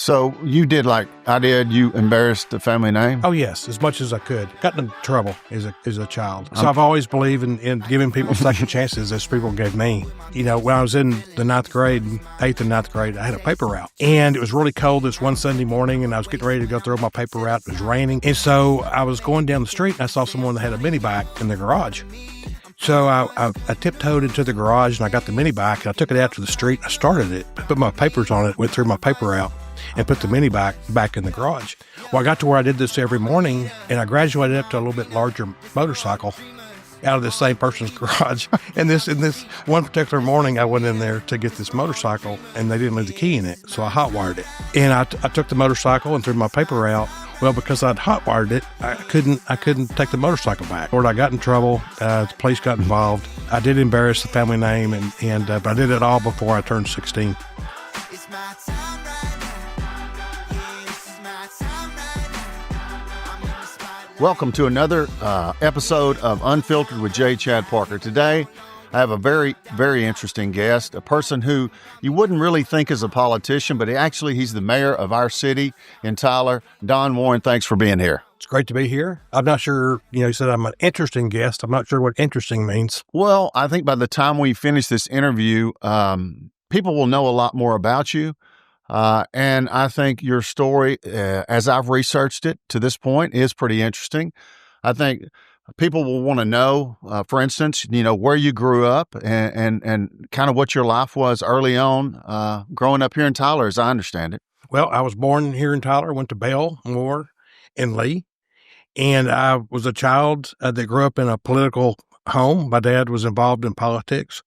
So you did like I did. You embarrassed the family name. Oh, yes, as much as I could. Got into trouble as a child. So I've always believed in giving people second chances, as people gave me. You know, when I was in the 8th and ninth grade, I had a paper route. And it was really cold this one Sunday morning, and I was getting ready to go throw my paper route. It was raining. And so I was going down the street, and I saw someone that had a mini bike in their garage. So I tiptoed into the garage, and I got the mini bike, and I took it out to the street. I started it, put my papers on it, went through my paper route, and put the mini bike back in the garage. Well, I got to where I did this every morning, and I graduated up to a little bit larger motorcycle out of this same person's garage. And this one particular morning, I went in there to get this motorcycle, and they didn't leave the key in it, so I hotwired it. And I took the motorcycle and threw my paper out. Well, because I'd hotwired it, I couldn't take the motorcycle back. Lord, I got in trouble. The police got involved. I did embarrass the family name, but I did it all before I turned 16. Welcome to another episode of Unfiltered with J. Chad Parker. Today, I have a very, very interesting guest, a person who you wouldn't really think is a politician, but he's the mayor of our city in Tyler. Don Warren, thanks for being here. It's great to be here. I'm not sure, you said I'm an interesting guest. I'm not sure what interesting means. Well, I think by the time we finish this interview, people will know a lot more about you. And I think your story, as I've researched it to this point, is pretty interesting. I think people will want to know, for instance, where you grew up and kind of what your life was early on, growing up here in Tyler, as I understand it. Well, I was born here in Tyler, went to Bell, Moore, and Lee. And I was a child that grew up in a political home. My dad was involved in politics.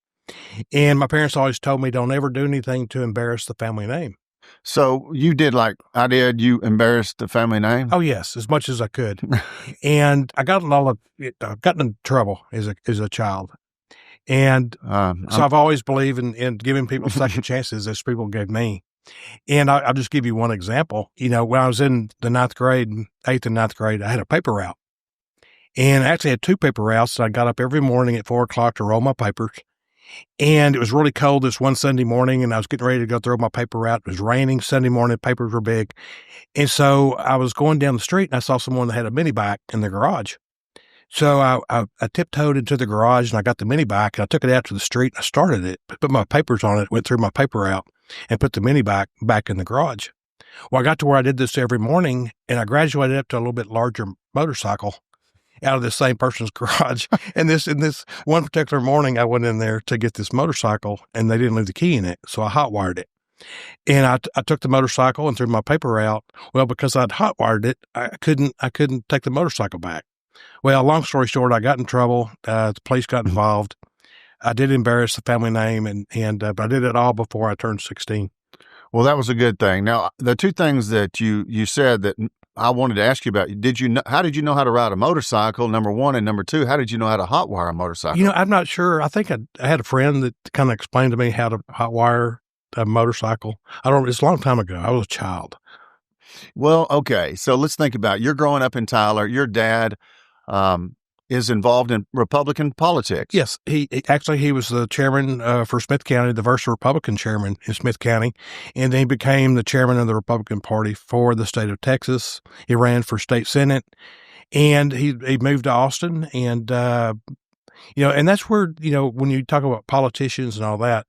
And my parents always told me, don't ever do anything to embarrass the family name. So you did like I did. You embarrassed the family name. Oh, yes, as much as I could. And I got in trouble as a child. And so I've always believed in giving people second chances, as people gave me. And I'll just give you one example. When I was in the 8th and ninth grade, I had a paper route. And I actually had two paper routes. I got up every morning at 4 o'clock to roll my papers. And it was really cold this one Sunday morning, and I was getting ready to go throw my paper out. It was raining Sunday morning. Papers were big. And so I was going down the street, and I saw someone that had a mini bike in their garage. So I tiptoed into the garage, and I got the mini bike, and I took it out to the street. I started it, put my papers on it, went through my paper out, and put the mini bike back in the garage. Well, I got to where I did this every morning, and I graduated up to a little bit larger motorcycle out of this same person's garage. And this one particular morning, I went in there to get this motorcycle, and they didn't leave the key in it, so I hotwired it. And I took the motorcycle and threw my paper out. Well, because I'd hotwired it, I couldn't take the motorcycle back. Well, long story short, I got in trouble. The police got involved. I did embarrass the family name, but I did it all before I turned 16. Well, that was a good thing. Now, the two things that you said that I wanted to ask you about, how did you know how to ride a motorcycle, number one, and number two, how did you know how to hotwire a motorcycle? I'm not sure. I think I had a friend that kind of explained to me how to hotwire a motorcycle. It's a long time ago. I was a child. Well, okay. So let's think about it. You're growing up in Tyler. Your dad is involved in Republican politics. Yes. He was the chairman for Smith County, the first Republican chairman in Smith County. And then he became the chairman of the Republican Party for the state of Texas. He ran for state senate, and he moved to Austin. And, and that's where, when you talk about politicians and all that,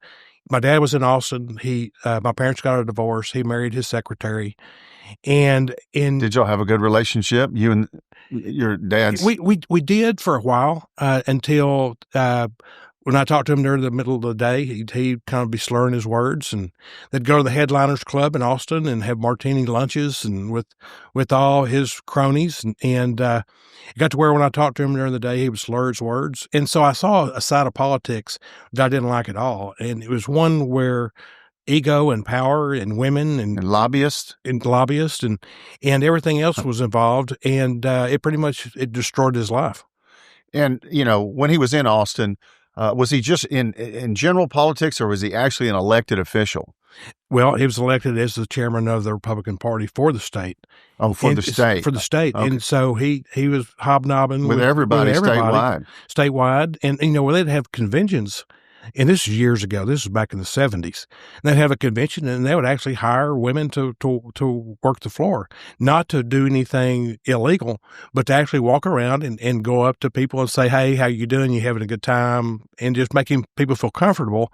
my dad was in Austin. My parents got a divorce. He married his secretary. And did y'all have a good relationship, you and your dad's? We did for a while until when I talked to him during the middle of the day, he'd kind of be slurring his words, and they'd go to the Headliners Club in Austin and have martini lunches and with all his cronies, and it got to where when I talked to him during the day, he would slur his words, and so I saw a side of politics that I didn't like at all, and it was one where ego and power and women and lobbyists and everything else was involved. And it destroyed his life. And, when he was in Austin, was he just in general politics, or was he actually an elected official? Well, he was elected as the chairman of the Republican Party for the state. Oh, for the state. For the state. Okay. And so he was hobnobbing with everybody statewide. And, they'd have conventions And this is years ago. This was back in the 70s. And they'd have a convention, and they would actually hire women to work the floor, not to do anything illegal, but to actually walk around and go up to people and say, "Hey, how you doing? You having a good time?" And just making people feel comfortable.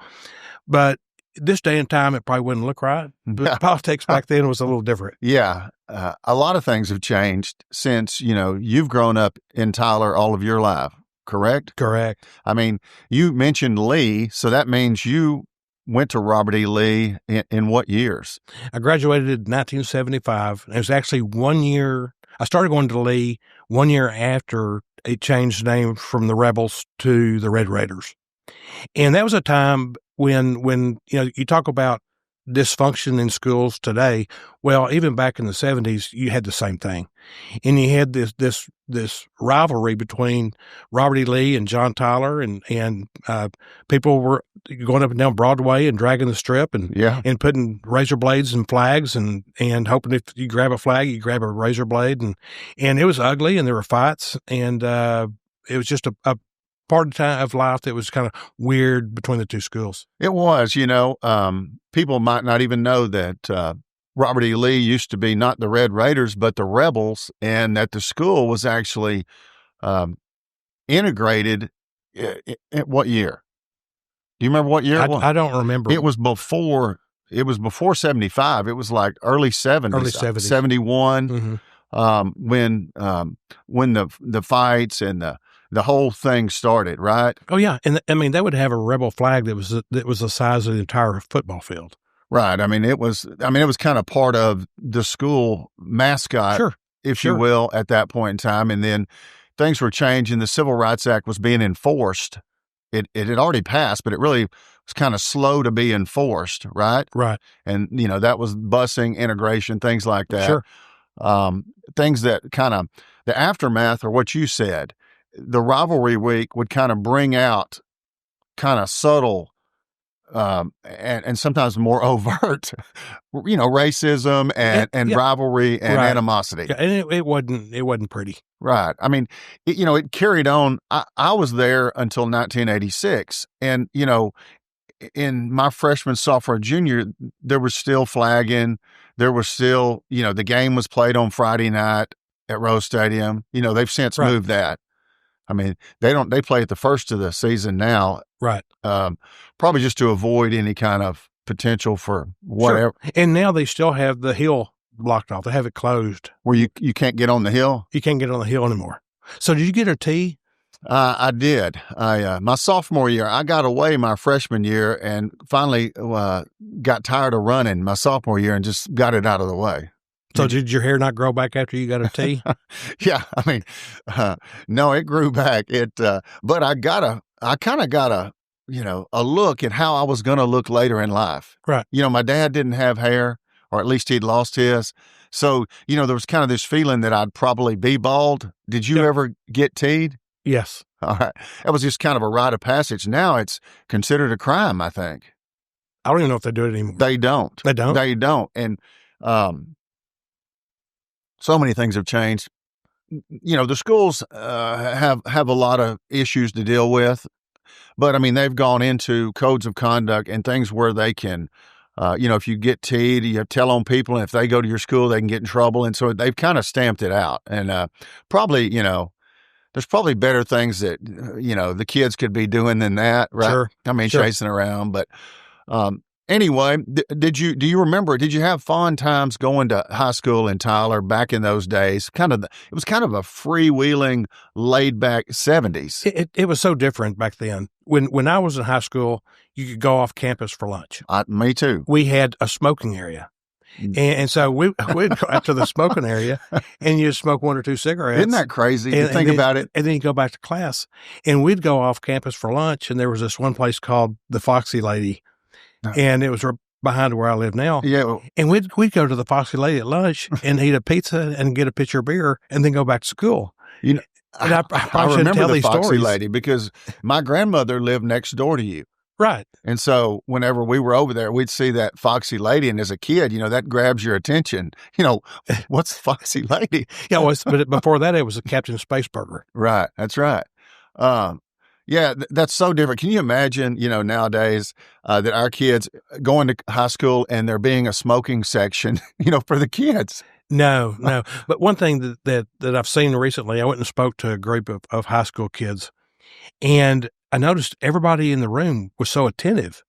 But this day and time, it probably wouldn't look right. But politics back then was a little different. Yeah. A lot of things have changed since, you've grown up in Tyler all of your life, correct? Correct. I mean, you mentioned Lee, so that means you went to Robert E. Lee in what years? I graduated in 1975. It was actually 1 year. I started going to Lee 1 year after it changed name from the Rebels to the Red Raiders. And that was a time when you talk about dysfunction in schools today. Well, even back in the 70s, you had the same thing. And you had this rivalry between Robert E. Lee and John Tyler, and people were going up and down Broadway and dragging the strip and putting razor blades and flags and hoping if you grab a flag, you grab a razor blade. And it was ugly, and there were fights, and it was just a part of life that was kind of weird between the two schools. It was, people might not even know that Robert E. Lee used to be not the Red Raiders, but the Rebels, and that the school was actually integrated at what year? Do you remember what year it was? I don't remember. It was before 75. It was like early 70s. Early 70s. 71, when the fights and the whole thing started, right? Oh yeah, and they would have a rebel flag that was the size of the entire football field. Right. It was kind of part of the school mascot, if you will, at that point in time. And then things were changing. The Civil Rights Act was being enforced. It had already passed, but it really was kind of slow to be enforced, right? Right. And that was busing, integration, things like that. Sure. Things that kind of the aftermath, or what you said. The rivalry week would kind of bring out kind of subtle and sometimes more overt, racism and rivalry and animosity. Yeah, and it wasn't pretty. Right. It carried on. I was there until 1986, and in my freshman, sophomore, junior, there was still flagging. There was still, the game was played on Friday night at Rose Stadium. They've since moved that. They play at the first of the season now. Right. Probably just to avoid any kind of potential for whatever. Sure. And now they still have the hill blocked off. They have it closed. Where you can't get on the hill? You can't get on the hill anymore. So did you get a tee? I did. My sophomore year, I got away my freshman year and finally got tired of running my sophomore year and just got it out of the way. So did your hair not grow back after you got a tee? Yeah. No, it grew back. But I kind of got a look at how I was going to look later in life. Right. My dad didn't have hair, or at least he'd lost his. So, there was kind of this feeling that I'd probably be bald. Did you ever get teed? Yes. All right. That was just kind of a rite of passage. Now it's considered a crime, I think. I don't even know if they do it anymore. They don't. They don't? They don't. And so many things have changed. The schools have a lot of issues to deal with, but they've gone into codes of conduct and things where they can, if you get teed, you tell on people, and if they go to your school, they can get in trouble. And so they've kind of stamped it out. And probably, there's probably better things that, the kids could be doing than that, right? Sure. Sure. Chasing around. But anyway, do you remember, did you have fond times going to high school in Tyler back in those days? It was kind of a freewheeling, laid back 70s. It was so different back then. When I was in high school, you could go off campus for lunch. Me too. We had a smoking area. And so we'd go out to the smoking area and you'd smoke one or two cigarettes. Isn't that crazy to think about it? And then you go back to class, and we'd go off campus for lunch. And there was this one place called the Foxy Lady, and it was behind where I live now. Yeah. And we'd go to the Foxy Lady at lunch and eat a pizza and get a pitcher of beer and then go back to school. I remember the Foxy Lady because my grandmother lived next door to you. Right. And so whenever we were over there, we'd see that Foxy Lady. And as a kid, that grabs your attention. What's the Foxy Lady? Yeah, but before that, it was a Captain Spaceburger. Right. That's right. Yeah, that's so different. Can you imagine, nowadays that our kids going to high school and there being a smoking section, for the kids? No. But one thing that I've seen recently, I went and spoke to a group of high school kids, and I noticed everybody in the room was so attentive.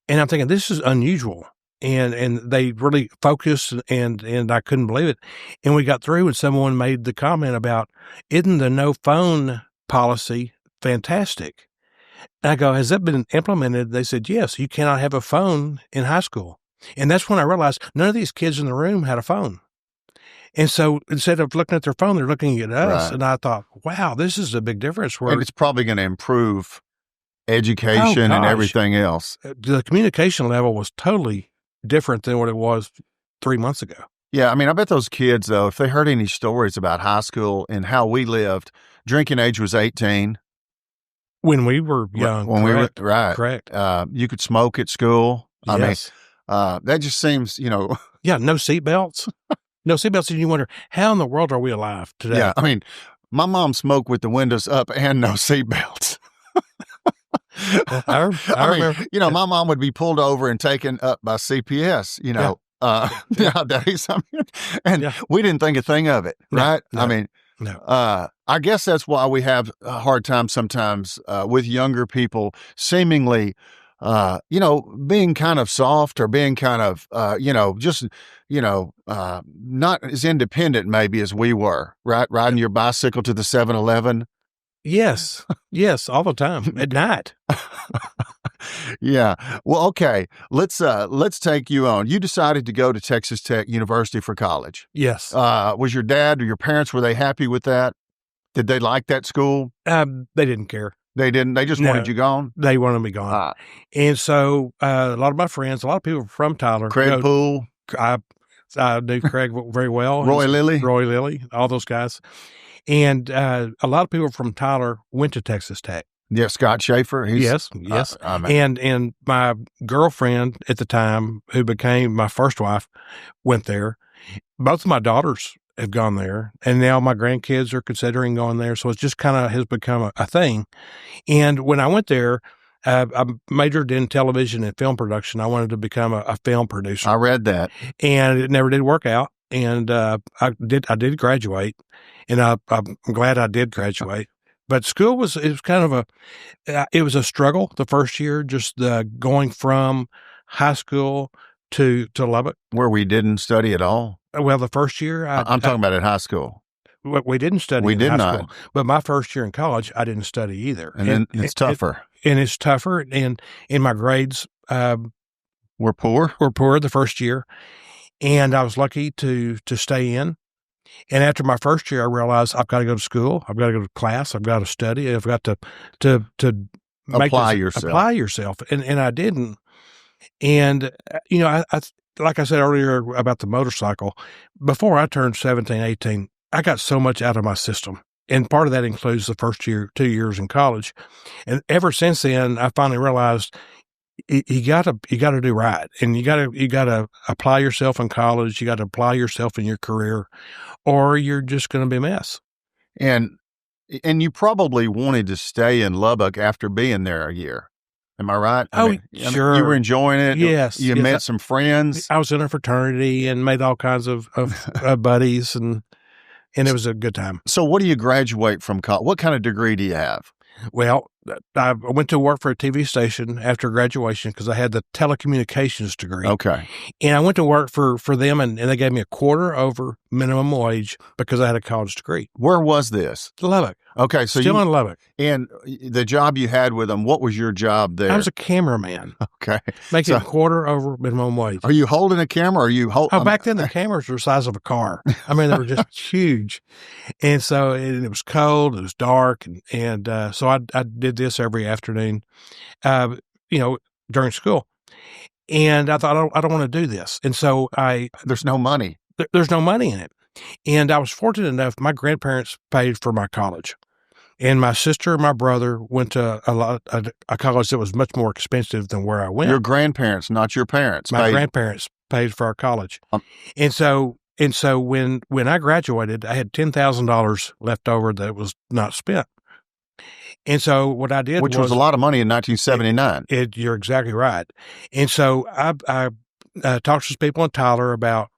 And I'm thinking, this is unusual. And they really focused, and I couldn't believe it. And we got through, and someone made the comment about, isn't the no phone policy fantastic? And I go, has that been implemented? They said, yes, you cannot have a phone in high school. And that's when I realized none of these kids in the room had a phone. And so instead of looking at their phone, they're looking at us. Right. And I thought, wow, this is a big difference. And it's probably going to improve education and everything else. The communication level was totally different than what it was 3 months ago. Yeah. I mean, I bet those kids, though, if they heard any stories about high school and how we lived, drinking age was 18. When we were young. When correct, we were, right. Correct. You could smoke at school. Yes. I mean, that just seems, Yeah, no seatbelts. No seatbelts. And you wonder, how in the world are we alive today? Yeah. I mean, my mom smoked with the windows up and no seatbelts. I remember. My mom would be pulled over and taken up by CPS, nowadays. I mean, and we didn't think a thing of it, right? No, I mean, I guess that's why we have a hard time sometimes with younger people seemingly, being kind of soft or being kind of, not as independent maybe as we were, right? Riding your bicycle to the 7-Eleven. Yes, all the time at night. Yeah. Well, okay. Let's take you on. You decided to go to Texas Tech University for college. Yes. Was your dad or your parents, were they happy with that? Did they like that school? They didn't care. They didn't. They just wanted you gone? They wanted me gone. And so a lot of my friends, a lot of people from Tyler. Craig Poole. I knew Craig very well. Roy Lilly, all those guys. And a lot of people from Tyler went to Texas Tech. Yeah, Scott Schaefer. Yes. And my girlfriend at the time, who became my first wife, went there. Both of my daughters have gone there, and now my grandkids are considering going there. So it's just kind of has become a thing. And when I went there, I majored in television and film production. I wanted to become a film producer. I read that. And it never did work out. And I did graduate, and I'm glad I did graduate. But school was kind of it was a struggle the first year, just going from high school to Lubbock, where we didn't study at all. Well, the first year I'm talking about at high school. We didn't study. We did high not. School, but my first year in college, I didn't study either, and it's tougher. It's tougher, and my grades were poor. Were poor the first year, and I was lucky to stay in. And after my first year, I realized I've got to go to school. I've got to go to class. I've got to study. I've got to apply yourself. And I didn't. And, I like I said earlier about the motorcycle, before I turned 17, 18, I got so much out of my system. And part of that includes the first 2 years in college. And ever since then, I finally realized you got to do right. And you got to apply yourself in college. You got to apply yourself in your career, or you're just going to be a mess. And you probably wanted to stay in Lubbock after being there a year. Am I right? Sure. You were enjoying it. Yes. You met some friends. I was in a fraternity and made all kinds of buddies, and it was a good time. So what do you graduate from college? What kind of degree do you have? Well, I went to work for a TV station after graduation because I had the telecommunications degree. Okay. And I went to work for them, and they gave me a quarter over minimum wage because I had a college degree. Where was this? Lubbock. Okay. So Still in Lubbock. And the job you had with them, what was your job there? I was a cameraman. Okay. Making a quarter over minimum wage. Are you holding a camera? Or are you holding? Oh, back then the cameras were the size of a car. I mean, they were just huge. And so it was cold, it was dark. And so I did this every afternoon, during school. And I thought, I don't want to do this. And so there's no money. There's no money in it. And I was fortunate enough, my grandparents paid for my college. And my sister and my brother went to a college that was much more expensive than where I went. Your grandparents, not your parents. My grandparents paid for our college. And so when I graduated, I had $10,000 left over that was not spent. And so what I did which was a lot of money in 1979. You're exactly right. And so I talked to some people in Tyler about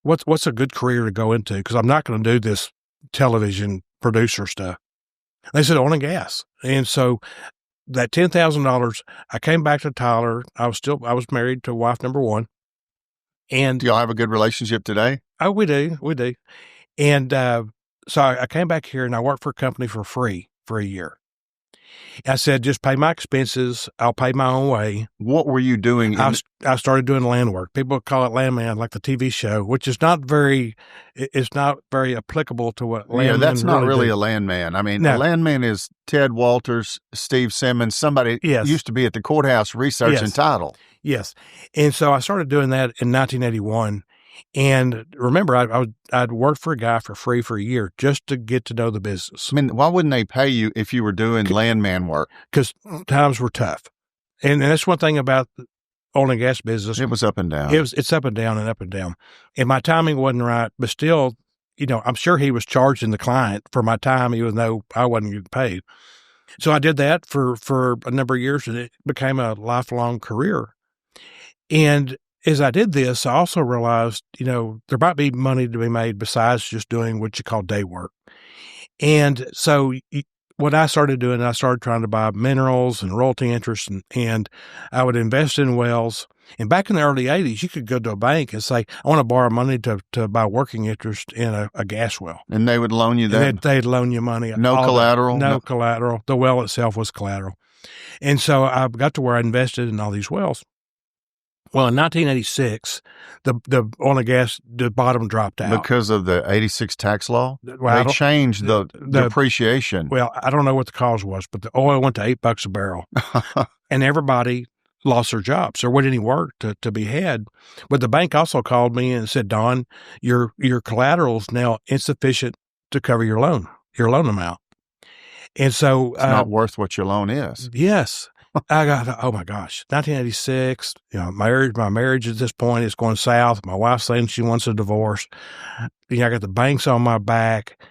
what's a good career to go into, because I'm not going to do this television producer stuff. They said oil and gas. And so that $10,000, I came back to Tyler. I was married to wife number one. And do y'all have a good relationship today? Oh, we do. And so I came back here and I worked for a company for free for a year. I said, just pay my expenses. I'll pay my own way. What were you doing? I started doing land work. People call it landman, like the TV show, which is not very applicable to what landman. Yeah, that's not really do. A landman. I mean, No. A landman is Ted Walters, Steve Simmons, somebody used to be at the courthouse researching title. Yes. And so I started doing that in 1981. And remember, I'd worked for a guy for free for a year just to get to know the business. I mean, why wouldn't they pay you if you were doing landman work? Because times were tough. And that's one thing about the oil and gas business. It was up and down. It's up and down and up and down. And my timing wasn't right, but still, I'm sure he was charging the client for my time, even though I wasn't getting paid. So I did that for a number of years, and it became a lifelong career. And as I did this, I also realized, there might be money to be made besides just doing what you call day work. And so what I started doing, I started trying to buy minerals and royalty interests, and I would invest in wells. And back in the early 80s, you could go to a bank and say, I want to borrow money to buy working interest in a gas well. And they would loan you that? They'd loan you money. No collateral? No collateral. The well itself was collateral. And so I got to where I invested in all these wells. Well, in 1986, the oil and gas, the bottom dropped out. Because of the 86 tax law? They changed the depreciation. Well, I don't know what the cause was, but the oil went to $8 a barrel. And everybody lost their jobs. There wasn't any work to be had. But the bank also called me and said, Don, your collateral is now insufficient to cover your loan amount. And so it's not worth what your loan is. Yes. I got, oh my gosh, 1986, my marriage at this point is going south. My wife's saying she wants a divorce. I got the banks on my back.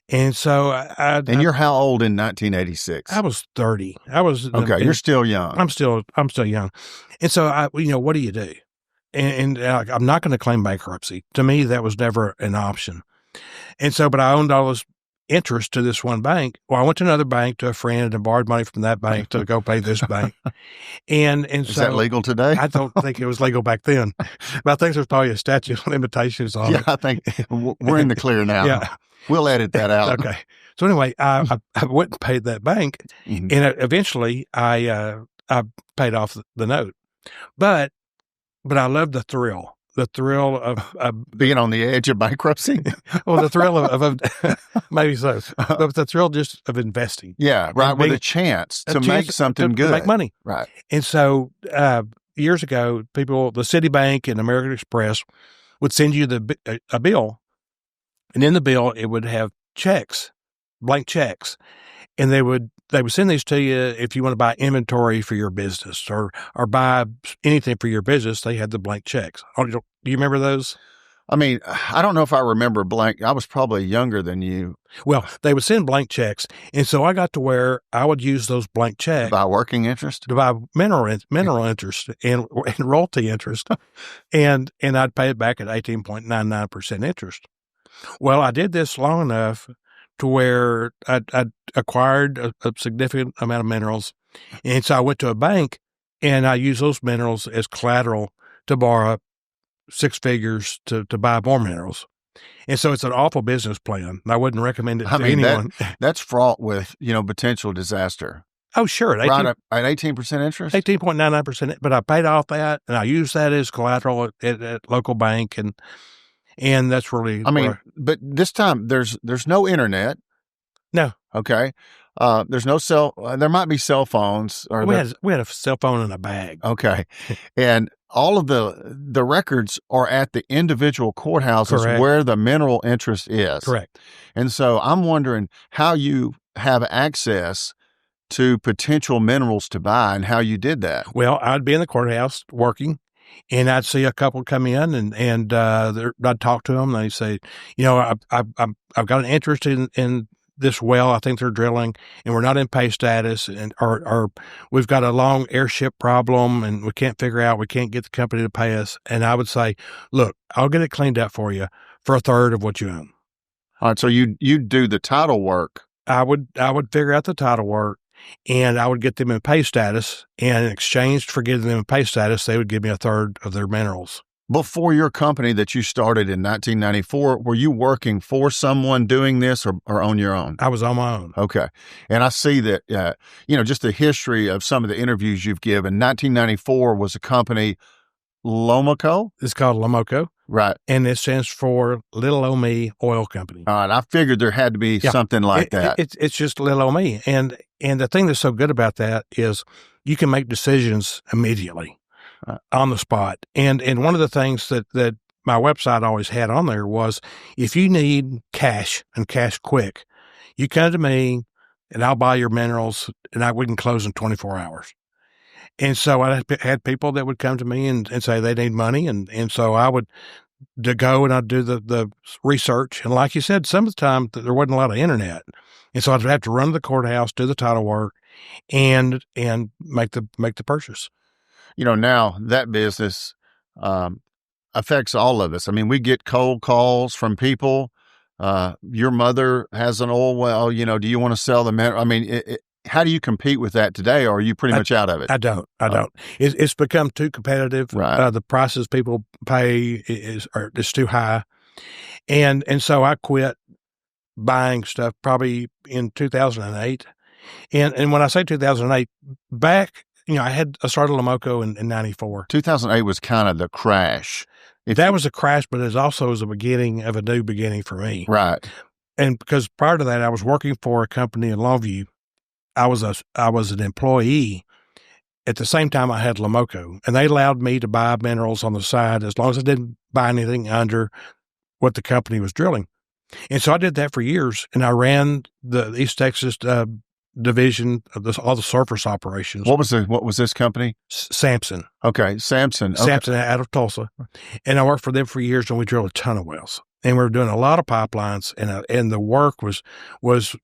And so And you're how old in 1986? I was 30. Okay, you're still young. I'm still young. And so what do you do? And I'm not going to claim bankruptcy. To me, that was never an option. And so, but I owned all this interest to this one bank. Well, I went to another bank, to a friend, and borrowed money from that bank to go pay this bank. And is that legal today? I don't think it was legal back then. But I think there's probably a statute of limitations on it. Yeah, I think we're in the clear now. Yeah. We'll edit that out. Okay. So anyway, I went and paid that bank, and eventually I paid off the note. But I loved the thrill. The thrill of being on the edge of bankruptcy. Well, the thrill of maybe so, but the thrill just of investing. Yeah, right. With a chance to make something good, to make money. Right. And so years ago, the Citibank and American Express would send you a bill, and in the bill it would have checks, blank checks, and they would send these to you if you want to buy inventory for your business or buy anything for your business. They had the blank checks. Do you remember those? I mean, I don't know if I remember blank. I was probably younger than you. Well, they would send blank checks. And so I got to where I would use those blank checks. To buy working interest? To buy mineral interest and royalty interest. and I'd pay it back at 18.99% interest. Well, I did this long enough to where I'd acquired a significant amount of minerals. And so I went to a bank and I used those minerals as collateral to borrow six figures to buy more minerals. And so it's an awful business plan. I wouldn't recommend it to anyone. That's fraught with, potential disaster. Oh, sure. At 18% interest? 18.99%. But I paid off that and I used that as collateral at local bank. And that's really, but this time there's no internet. No. Okay. There's no there might be cell phones. We had a cell phone in a bag. Okay. And all of the records are at the individual courthouses. Correct. Where the mineral interest is. Correct. And so I'm wondering how you have access to potential minerals to buy and how you did that. Well, I'd be in the courthouse working. And I'd see a couple come in, and I'd talk to them. And they'd say, I've got an interest in this well I think they're drilling, and we're not in pay status, and or we've got a long airship problem, and we can't get the company to pay us. And I would say, look, I'll get it cleaned up for you for a third of what you own. All right, so you do the title work. I would figure out the title work, and I would get them in pay status, and in exchange for getting them in pay status, they would give me a third of their minerals. Before your company that you started in 1994, were you working for someone doing this or on your own? I was on my own. Okay. And I see that, just the history of some of the interviews you've given. 1994 was a company, Lomoco? It's called Lomoco. Right. And it stands for Little O Me Oil Company. All right. I figured there had to be something like that. It's just Little O Me. And the thing that's so good about that is you can make decisions immediately. On the spot. And one of the things that my website always had on there was, if you need cash and cash quick, you come to me and I'll buy your minerals, and we can close in 24 hours. And so I had people that would come to me and say they need money. And so I would go and I'd do the research. And like you said, some of the time there wasn't a lot of internet. And so I'd have to run to the courthouse, do the title work, and make the purchase. Now that business affects all of us. I mean, we get cold calls from people. Your mother has an oil well, do you want to sell the mineral? I mean, how do you compete with that today, or are you pretty much out of it? I don't. It's become too competitive. Right. The prices people pay is too high. And so I quit buying stuff probably in 2008. And when I say 2008, back, I started Lomoco in 94. 2008 was kind of the crash. That was a crash, but it also was the beginning of a new beginning for me. Right. And because prior to that, I was working for a company in Longview. I was an employee. At the same time, I had Lomoco, and they allowed me to buy minerals on the side as long as I didn't buy anything under what the company was drilling. And so I did that for years, and I ran the East Texas division of all the surface operations. What was this company? Samson. Okay, Samson. Okay. Samson out of Tulsa. And I worked for them for years, and we drilled a ton of wells. And we were doing a lot of pipelines, and the work was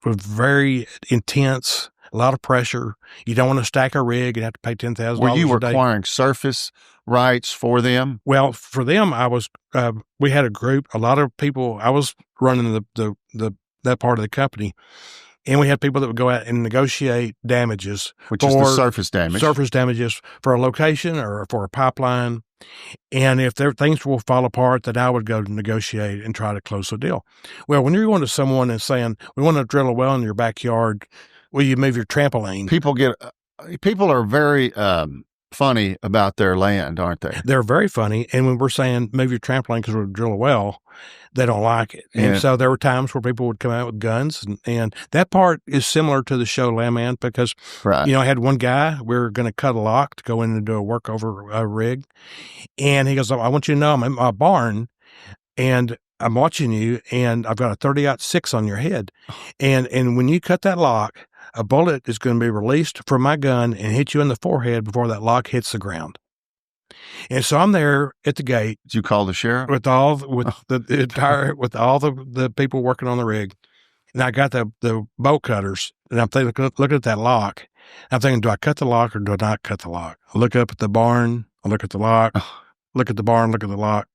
very intense, a lot of pressure. You don't want to stack a rig and have to pay $10,000 a day. Were you acquiring surface rights for them? Well, for them, I was. We had a group, a lot of people. I was running that part of the company. And we had people that would go out and negotiate damages. Which is the surface damage. Surface damages for a location or for a pipeline. And if things will fall apart, then I would go to negotiate and try to close the deal. Well, when you're going to someone and saying, we want to drill a well in your backyard, will you move your trampoline? People are very funny about their land, aren't they? They're very funny. And when we're saying move your trampoline because we're going to drill a well, they don't like it. Yeah. And so there were times where people would come out with guns, and that part is similar to the show Landman because, right. I had one guy, we were going to cut a lock to go in and do a workover rig. And he goes, I want you to know I'm in my barn and I'm watching you and I've got a 30-06 on your head. And when you cut that lock, a bullet is going to be released from my gun and hit you in the forehead before that lock hits the ground. And so I'm there at the gate. Did you call the sheriff? With all the people working on the rig. And I got the bolt cutters, and I'm thinking, look at that lock. I'm thinking, do I cut the lock or do I not cut the lock? I look up at the barn, I look at the lock, look at the barn, look at the lock.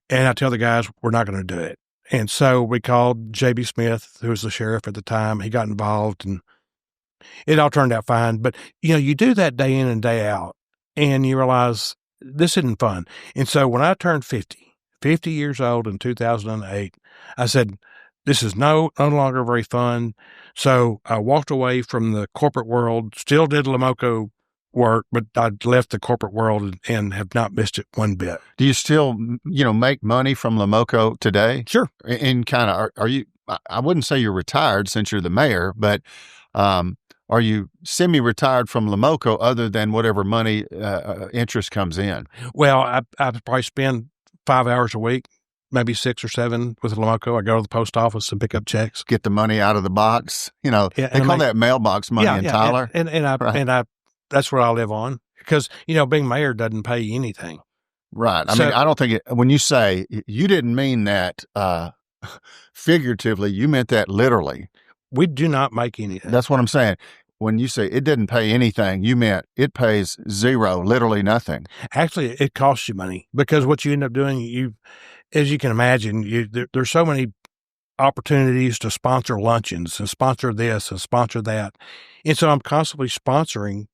And I tell the guys, we're not going to do it. And so we called J.B. Smith, who was the sheriff at the time. He got involved, and it all turned out fine. But, you do that day in and day out, and you realize this isn't fun. And so when I turned 50 years old in 2008, I said, this is no longer very fun. So I walked away from the corporate world, still did Lomoco work, but I left the corporate world and have not missed it one bit. Do you still, make money from Lomoco today? Sure. And kind of, are you, I wouldn't say you're retired since you're the mayor, but are you semi-retired from Lomoco other than whatever money interest comes in? Well, I probably spend 5 hours a week, maybe 6 or 7 with Lomoco. I go to the post office and pick up checks. Get the money out of the box. They call that mailbox money in Tyler. And I that's what I live on because, being mayor doesn't pay you anything. Right. I mean, I don't think when you say you didn't mean that figuratively, you meant that literally. We do not make anything. That's what I'm saying. When you say it didn't pay anything, you meant it pays zero, literally nothing. Actually, it costs you money because what you end up doing, as you can imagine, there's so many opportunities to sponsor luncheons and sponsor this and sponsor that. And so I'm constantly sponsoring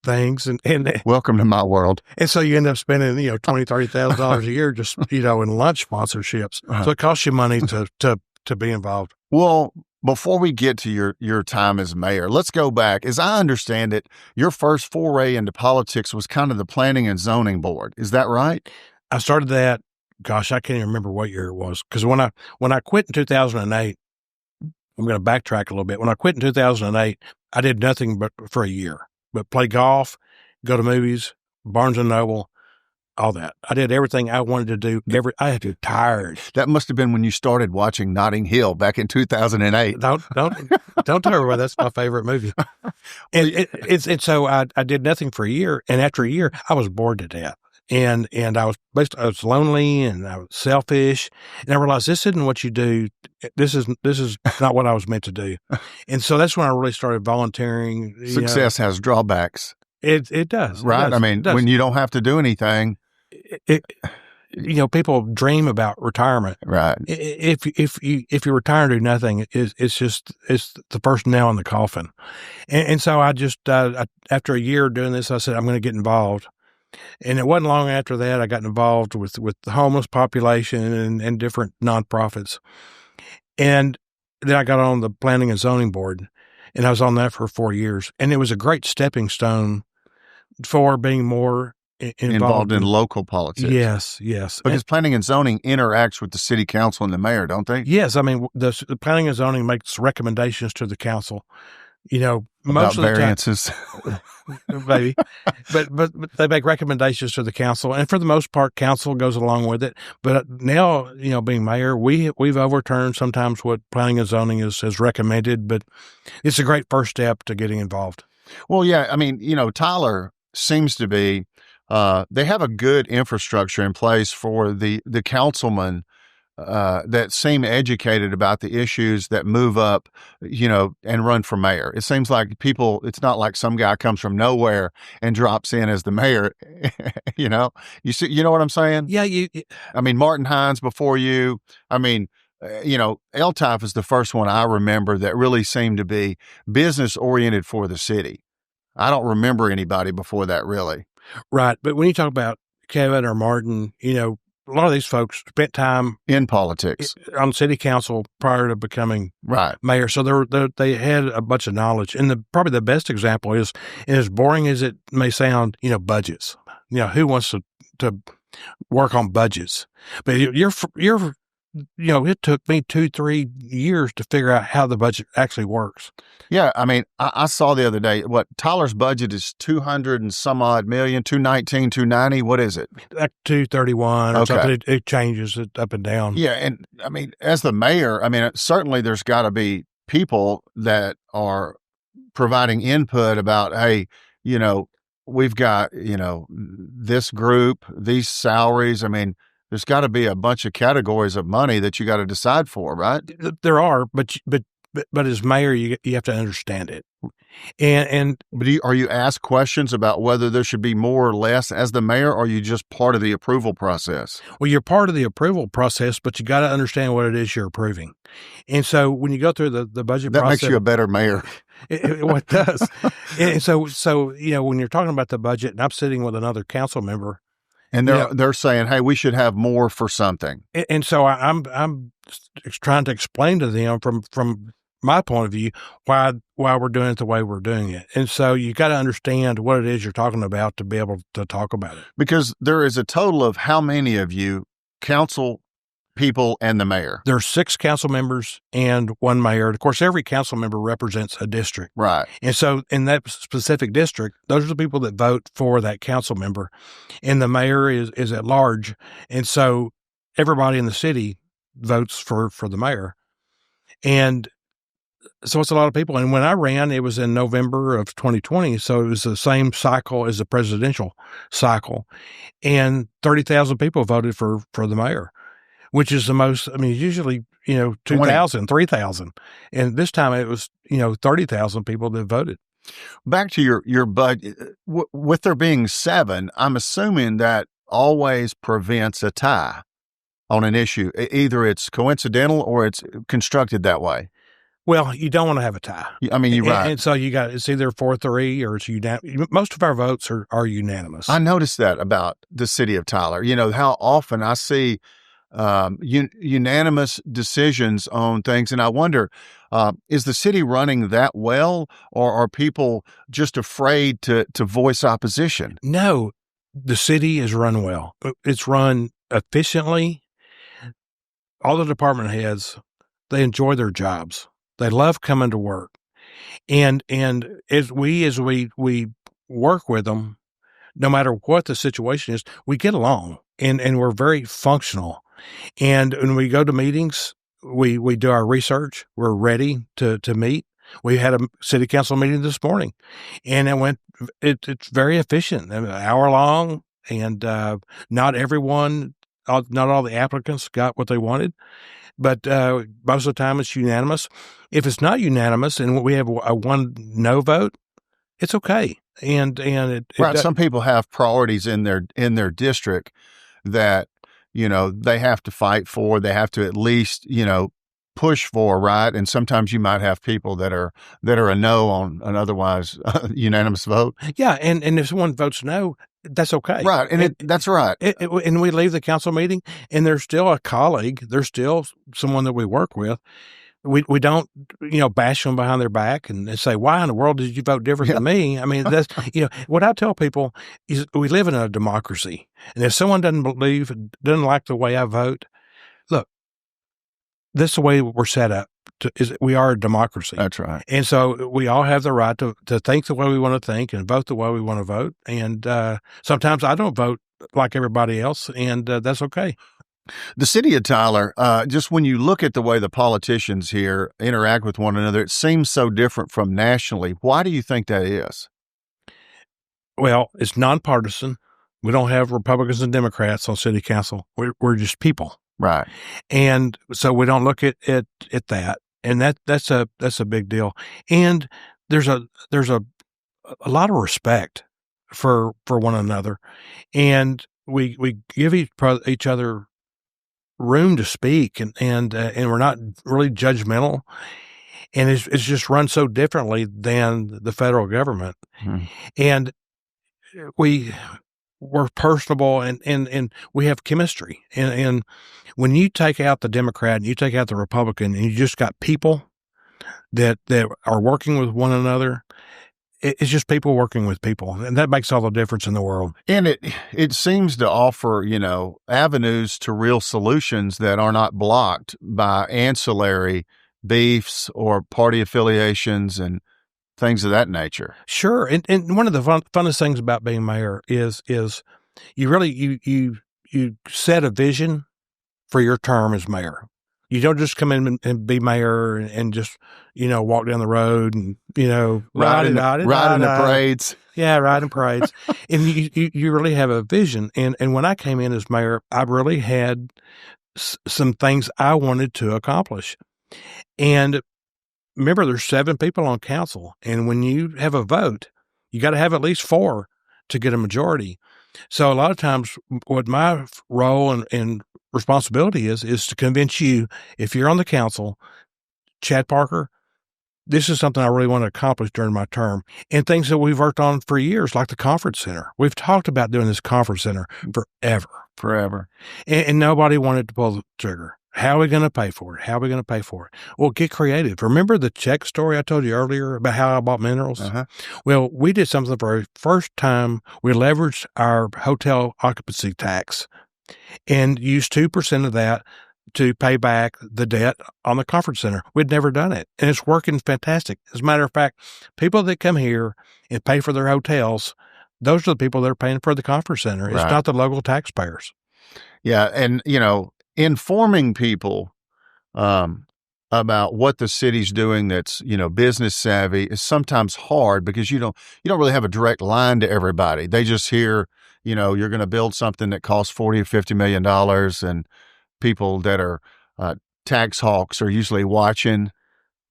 things and welcome to my world. And so you end up spending, $20,000, $30,000 a year just, in lunch sponsorships. Uh-huh. So it costs you money to be involved. Well, before we get to your time as mayor, let's go back. As I understand it, your first foray into politics was kind of the Planning and Zoning Board. Is that right? I started that. Gosh, I can't even remember what year it was. Because when I quit in 2008, I'm going to backtrack a little bit. When I quit in 2008, I did nothing but for a year, but play golf, go to movies, Barnes and Noble, all that. I did everything I wanted to do. I had to tired. That must have been when you started watching Notting Hill back in 2008. Don't tell everybody that's my favorite movie. And so I did nothing for a year, and after a year, I was bored to death. And I was lonely and I was selfish, and I realized this isn't what you do. This is not what I was meant to do. And so that's when I really started volunteering. Success has drawbacks. It does. Right. It does. I mean, when you don't have to do anything, people dream about retirement. Right. If you retire and do nothing, it's the first nail in the coffin. And so I just, after a year doing this, I said, I'm going to get involved. And it wasn't long after that I got involved with the homeless population and different nonprofits. And then I got on the Planning and Zoning Board, and I was on that for 4 years. And it was a great stepping stone for being more involved in local politics. Yes. Because planning and zoning interacts with the city council and the mayor, don't they? Yes. I mean, the planning and zoning makes recommendations to the council. Most of the variances, maybe, but they make recommendations to the council, and for the most part, council goes along with it. But now, being mayor, we've overturned sometimes what planning and zoning has recommended, but it's a great first step to getting involved. Well, yeah, I mean, Tyler seems to be. They have a good infrastructure in place for the councilmen that seem educated about the issues that move up, and run for mayor. It seems like it's not like some guy comes from nowhere and drops in as the mayor, You see, you know what I'm saying? Yeah. I mean, Martin Hines before you. I mean, L-Type is the first one I remember that really seemed to be business oriented for the city. I don't remember anybody before that, really. Right. But when you talk about Kevin or Martin, a lot of these folks spent time in politics on city council prior to becoming right mayor. So they had a bunch of knowledge. And probably the best example is, and as boring as it may sound, budgets. Who wants to work on budgets? But it took me 2-3 years to figure out how the budget actually works. Yeah. I mean, I saw the other day, Tyler's budget is 200 and some odd million, 219, 290. What is it? Like 231 or something. It changes it up and down. Yeah. And I mean, as the mayor, certainly there's got to be people that are providing input about, hey, we've got, this group, these salaries. I mean, there's got to be a bunch of categories of money that you got to decide for, right? There are, but as mayor, you have to understand it. But are you asked questions about whether there should be more or less as the mayor, or are you just part of the approval process? Well, you're part of the approval process, but you got to understand what it is you're approving. And so when you go through the budget that process, makes you a better mayor. It does. And so when you're talking about the budget, and I'm sitting with another council member. And they're saying, hey, we should have more for something. And so I'm trying to explain to them from my point of view why we're doing it the way we're doing it. And so you got to understand what it is you're talking about to be able to talk about it. Because there is a total of how many of you, council people and the mayor? There's 6 council members and 1 mayor. Of course, every council member represents a district. Right. And so in that specific district, those are the people that vote for that council member. And the mayor is at large. And so everybody in the city votes for the mayor. And so it's a lot of people. And when I ran, it was in November of 2020. So it was the same cycle as the presidential cycle. And 30,000 people voted for the mayor. which is the most, I mean, usually, 2,000, 3,000. And this time it was, 30,000 people that voted. Back to your budget, with there being 7, I'm assuming that always prevents a tie on an issue. Either it's coincidental or it's constructed that way. Well, you don't want to have a tie. I mean, you're right. And so it's either 4-3 or it's unanimous. Most of our votes are unanimous. I noticed that about the city of Tyler. How often I see unanimous decisions on things. And I wonder, is the city running that well, or are people just afraid to voice opposition? No, the city is run well. It's run efficiently. All the department heads, they enjoy their jobs. They love coming to work. And as we work with them, no matter what the situation is, we get along and we're very functional. And when we go to meetings, we do our research. We're ready to meet. We had a city council meeting this morning, and it's very efficient, an hour long, and not all the applicants got what they wanted, but most of the time it's unanimous. If it's not unanimous and we have a one no vote, it's okay. And right. Some people have priorities in their district that they have to fight for. They have to at least push for, right? And sometimes you might have people that are a no on an otherwise unanimous vote. Yeah, and if someone votes no, that's okay. Right, and that's right. And we leave the council meeting, and there's still a colleague. There's still someone that we work with. We don't, bash them behind their back and say, why in the world did you vote different than me? I mean, that's, what I tell people is we live in a democracy. And if someone doesn't like the way I vote, look, this is the way we're set up. We are a democracy. That's right. And so we all have the right to think the way we want to think and vote the way we want to vote. And sometimes I don't vote like everybody else, and that's okay. The city of Tyler, just when you look at the way the politicians here interact with one another, it seems so different from nationally. Why do you think that is? Well, it's nonpartisan. We don't have Republicans and Democrats on city council. We're just people. Right. And so we don't look at that. And that's a big deal. And there's a lot of respect for one another. And we give each other room to speak, and we're not really judgmental, and it's just run so differently than the federal government. And we're personable, and we have chemistry, and when you take out the Democrat and you take out the Republican and you just got people that are working with one another, it's just people working with people, and that makes all the difference in the world. And it seems to offer, avenues to real solutions that are not blocked by ancillary beefs or party affiliations and things of that nature. Sure. And one of the funnest things about being mayor is you really, you set a vision for your term as mayor. You don't just come in and be mayor and just, walk down the road and, ride in the parades. Yeah, ride in parades. And you really have a vision. And when I came in as mayor, I really had some things I wanted to accomplish. And remember, there's 7 people on council. And when you have a vote, you got to have at least 4 to get a majority. So a lot of times what my role and responsibility is to convince you, if you're on the council, Chad Parker, this is something I really want to accomplish during my term, and things that we've worked on for years, like the conference center. We've talked about doing this conference center forever. And nobody wanted to pull the trigger. How are we going to pay for it? Well, get creative. Remember the check story I told you earlier about how I bought minerals? Uh-huh. Well, we did something for the first time. We leveraged our hotel occupancy tax and used 2% of that to pay back the debt on the conference center. We'd never done it, and it's working fantastic. As a matter of fact, people that come here and pay for their hotels, those are the people that are paying for the conference center. It's not the local taxpayers. Yeah, and, informing people about what the city's doing that's, business savvy is sometimes hard because you don't really have a direct line to everybody. They just hear, you're going to build something that costs $40 or $50 million, and people that are tax hawks are usually watching,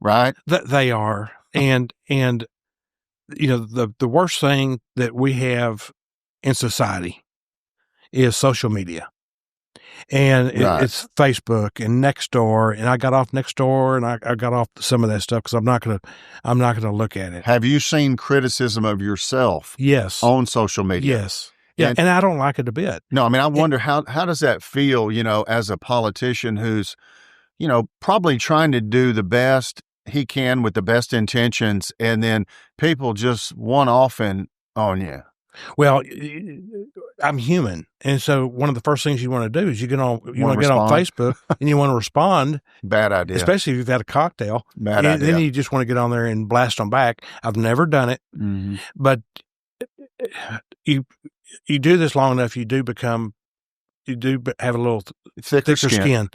right? They are. And the worst thing that we have in society is social media. And it's Facebook and Nextdoor, and I got off Nextdoor, and I got off some of that stuff because I'm not gonna look at it. Have you seen criticism of yourself? Yes. On social media? Yes. Yeah, and I don't like it a bit. No, I mean, I wonder how does that feel, as a politician who's, probably trying to do the best he can with the best intentions, and then people just one-offing on you. Well, I'm human, and so one of the first things you want to do is you want to get on Facebook and you want to respond. Bad idea, especially if you've had a cocktail. Bad idea. Then you just want to get on there and blast them back. I've never done it, but you do this long enough, you do have a little thicker skin.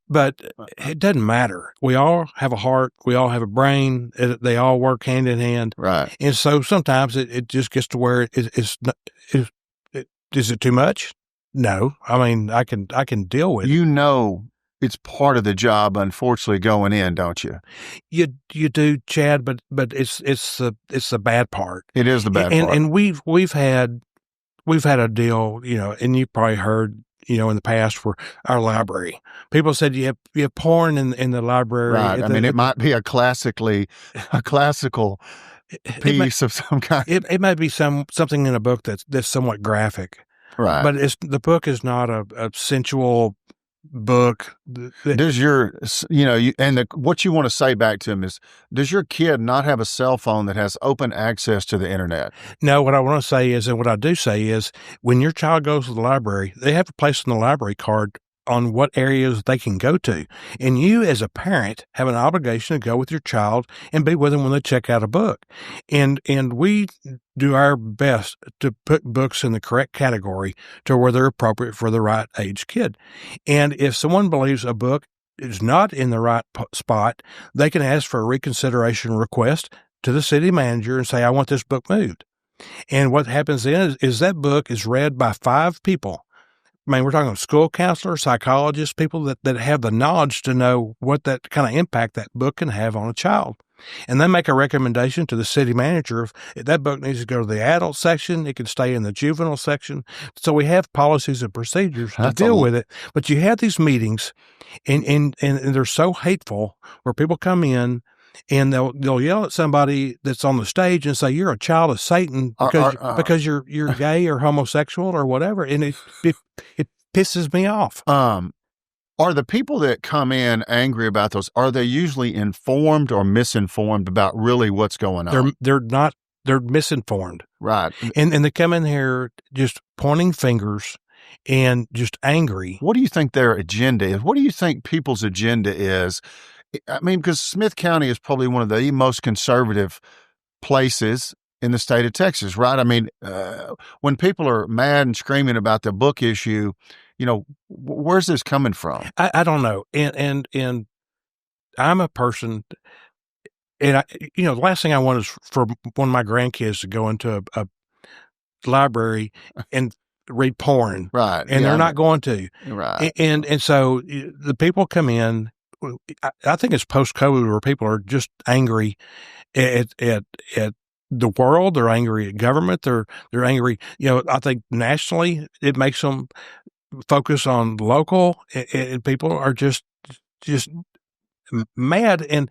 But it doesn't matter. We all have a heart. We all have a brain. They all work hand in hand. Right. And so sometimes it just gets to where is it too much? No. I mean, I can deal with it. It's part of the job, unfortunately, going in, don't you? You do, Chad, but it's the bad part. It is the bad part. And we've had a deal, and you probably heard, in the past for our library. People said you have porn in the library. Right. It might be a classical piece of some kind. It might be something in a book that's somewhat graphic. Right. But the book is not a sensual book. Does what you want to say back to him is, does your kid not have a cell phone that has open access to the internet? No, what I want to say is, and what I do say is, when your child goes to the library, they have a place in the library card on what areas they can go to. And you, as a parent, have an obligation to go with your child and be with them when they check out a book. And we do our best to put books in the correct category to where they're appropriate for the right age kid. And if someone believes a book is not in the right spot, they can ask for a reconsideration request to the city manager and say, I want this book moved. And what happens then is that book is read by 5 people. I mean, we're talking school counselors, psychologists, people that have the knowledge to know what that kind of impact that book can have on a child. And they make a recommendation to the city manager if that book needs to go to the adult section, it can stay in the juvenile section. So we have policies and procedures to deal with it. But you have these meetings, and they're so hateful, where people come in and they'll yell at somebody that's on the stage and say, you're a child of Satan because you're gay or homosexual or whatever. And it pisses me off. Are the people that come in angry about those, are they usually informed or misinformed about really what's going on? They're misinformed. Right. And they come in here just pointing fingers and just angry. What do you think their agenda is? What do you think people's agenda is? I mean, because Smith County is probably one of the most conservative places in the state of Texas, right? I mean, when people are mad and screaming about the book issue, where's this coming from? I don't know. And I'm a person, and the last thing I want is for one of my grandkids to go into a library and read porn. Right. And they're not going to. Right. And so the people come in, I think it's post-COVID where people are just angry at the world. They're angry at government. They're angry. I think nationally it makes them focus on local, and people are just mad. And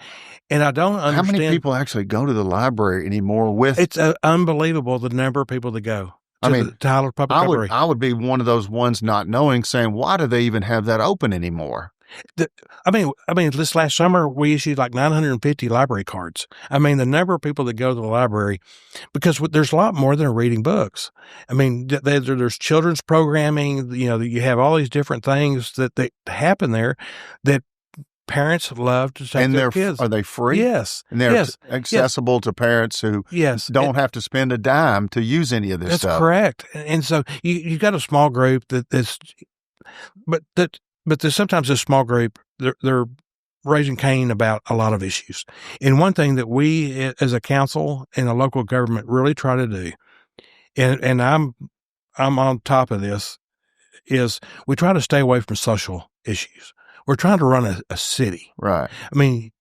I don't understand. How many people actually go to the library anymore? It's unbelievable the number of people that go. To Tyler Public Library. I would be one of those ones not knowing, saying, why do they even have that open anymore? This last summer we issued like 950 library cards. I mean, the number of people that go to the library, because there's a lot more than reading books. I mean, there's children's programming. You have all these different things that happen there that parents love to take their kids. Are they free? Yes. And they're accessible to parents who don't have to spend a dime to use any of this stuff. That's correct. And so you got a small group but there's sometimes a small group, they're raising Cain about a lot of issues. And one thing that we as a council and a local government really try to do, and I'm on top of this, is we try to stay away from social issues. We're trying to run a city. Right. I mean,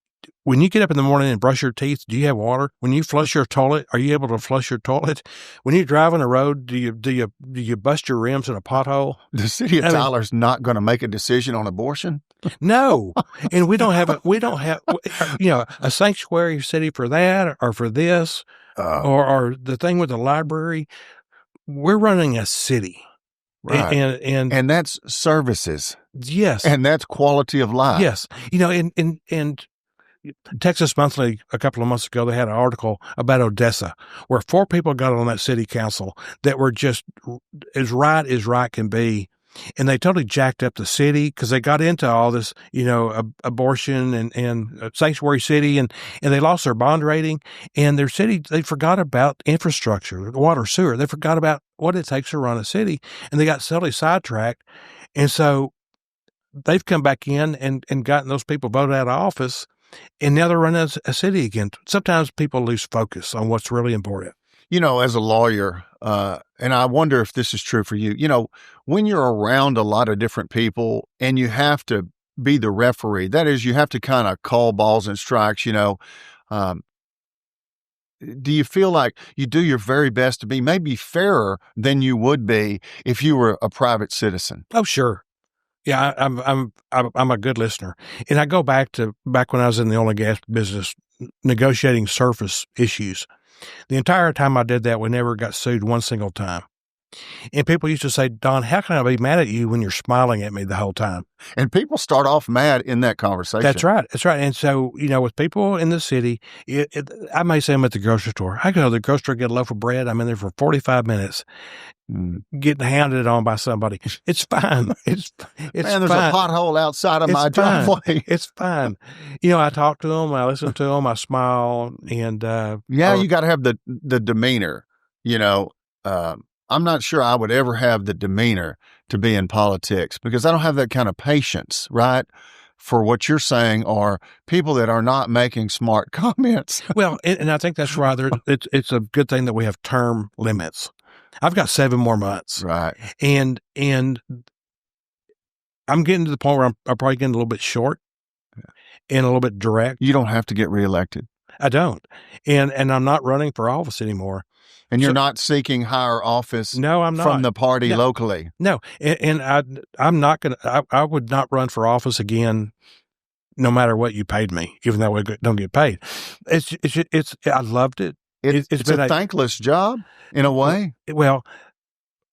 when you get up in the morning and brush your teeth, do you have water? When you flush your toilet, are you able to flush your toilet? When you drive on the road, do you bust your rims in a pothole? The city of Tyler's not going to make a decision on abortion. No, and we don't have a sanctuary city for that or for this or the thing with the library. We're running a city, right? And that's services. Yes, and that's quality of life. Yes, and Texas Monthly a couple of months ago, they had an article about Odessa where 4 people got on that city council that were just as right can be. And they totally jacked up the city because they got into all this, abortion and sanctuary city, and they lost their bond rating. And their city, they forgot about infrastructure, water, sewer. They forgot about what it takes to run a city, and they got totally sidetracked. And so they've come back in and gotten those people voted out of office. And now they're running a city again. Sometimes people lose focus on what's really important. As a lawyer, and I wonder if this is true for you, when you're around a lot of different people and you have to be the referee, that is, you have to kind of call balls and strikes, do you feel like you do your very best to be maybe fairer than you would be if you were a private citizen? Oh, sure. Yeah, I'm a good listener, and I go back when I was in the oil and gas business, negotiating surface issues. The entire time I did that, we never got sued one single time. And people used to say, Don, how can I be mad at you when you're smiling at me the whole time? And people start off mad in that conversation. That's right. And so, with people in the city, I may say I'm at the grocery store. I go to the grocery store, get a loaf of bread. I'm in there for 45 minutes. Getting hounded on by somebody. It's fine. It's Man, there's a pothole outside of my driveway. It's fine. I talk to them, I listen to them, I smile, and you got to have the demeanor. I'm not sure I would ever have the demeanor to be in politics because I don't have that kind of patience, right? For what you're saying are people that are not making smart comments. Well, and I think that's rather it's a good thing that we have term limits. I've got 7 more months. Right. And I'm getting to the point where I'm probably getting a little bit short and a little bit direct. You don't have to get reelected. I don't. And I'm not running for office anymore. And you're not seeking higher office no, I'm not. From the party locally. No. And I'm not going to, I would not run for office again no matter what you paid me, even though we don't get paid. I loved it. It's a thankless job in a way. Well,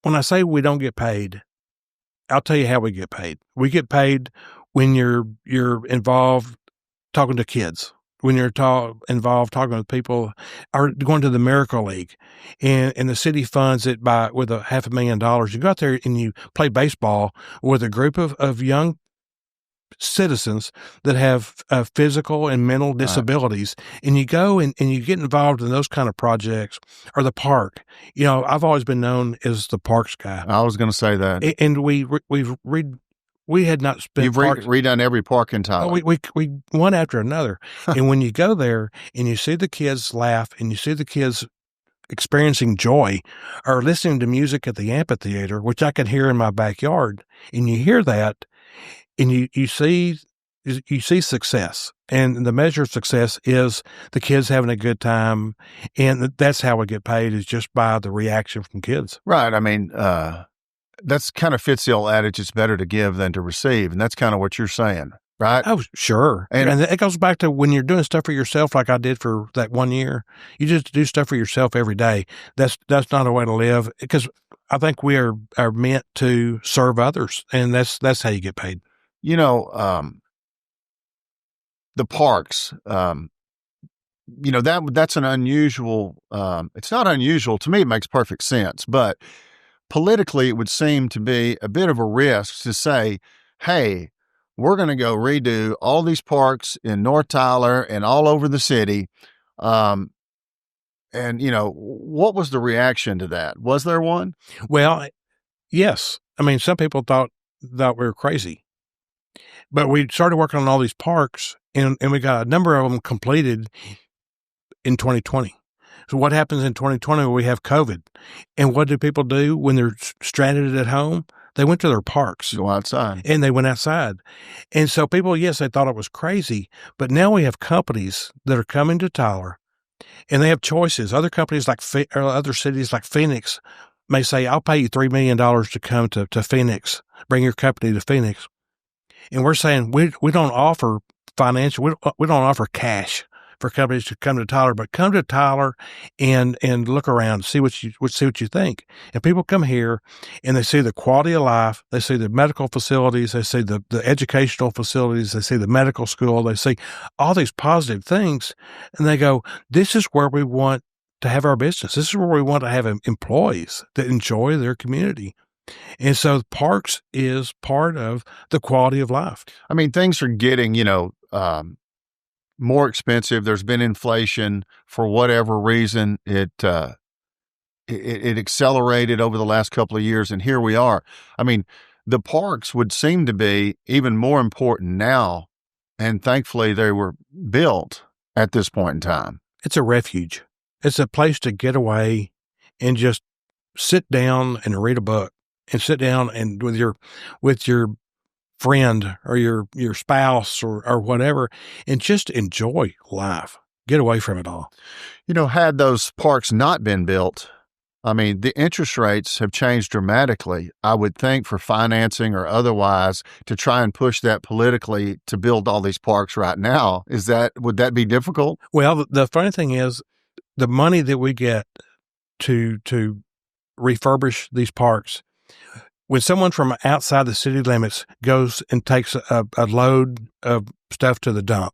when I say we don't get paid, I'll tell you how we get paid. We get paid when you're involved talking to kids, when you're involved talking with people, or going to the Miracle League, and the city funds it with $500,000. You go out there and you play baseball with a group of young citizens that have physical and mental disabilities, and you go and you get involved in those kind of projects, or the park. I've always been known as the parks guy. I was going to say that. And we had not spent. You've redone every park in Tyler. We one after another. And when you go there and you see the kids laugh and you see the kids experiencing joy or listening to music at the amphitheater, which I could hear in my backyard, and you hear that, and you see success, and the measure of success is the kids having a good time, and that's how we get paid, is just by the reaction from kids. Right. I mean, that's kind of fits the old adage, it's better to give than to receive, and that's kind of what you're saying, right? Oh, sure. And it goes back to when you're doing stuff for yourself, like I did for that 1 year. You just do stuff for yourself every day. That's not a way to live, because I think we are meant to serve others, and that's how you get paid. The parks, that's an unusual, it's not unusual. To me, it makes perfect sense, but politically, it would seem to be a bit of a risk to say, hey, we're going to go redo all these parks in North Tyler and all over the city. What was the reaction to that? Was there one? Well, yes. I mean, some people thought we were crazy. But we started working on all these parks, and we got a number of them completed in 2020. So what happens in 2020 when we have COVID? And what do people do when they're stranded at home? They went to their parks. Go outside. And they went outside. And so people, yes, they thought it was crazy, but now we have companies that are coming to Tyler and they have choices. Other companies or other cities like Phoenix may say, I'll pay you $3 million to come to Phoenix, bring your company to Phoenix. And we're saying we don't offer financial, we don't offer cash for companies to come to Tyler, but come to Tyler and look around, see what you think. And people come here and they see the quality of life, they see the medical facilities, they see the educational facilities, they see the medical school, they see all these positive things, and they go, this is where we want to have our business. This is where we want to have employees that enjoy their community. And so parks is part of the quality of life. I mean, things are getting, more expensive. There's been inflation for whatever reason. It accelerated over the last couple of years, and here we are. I mean, the parks would seem to be even more important now, and thankfully they were built at this point in time. It's a refuge. It's a place to get away and just sit down and read a book, and sit down and with your friend or your spouse or whatever, and just enjoy life. Get away from it all. Had those parks not been built, I mean, the interest rates have changed dramatically, I would think, for financing or otherwise, to try and push that politically to build all these parks right now. Would that be difficult? Well, the funny thing is, the money that we get to refurbish these parks, when someone from outside the city limits goes and takes a load of stuff to the dump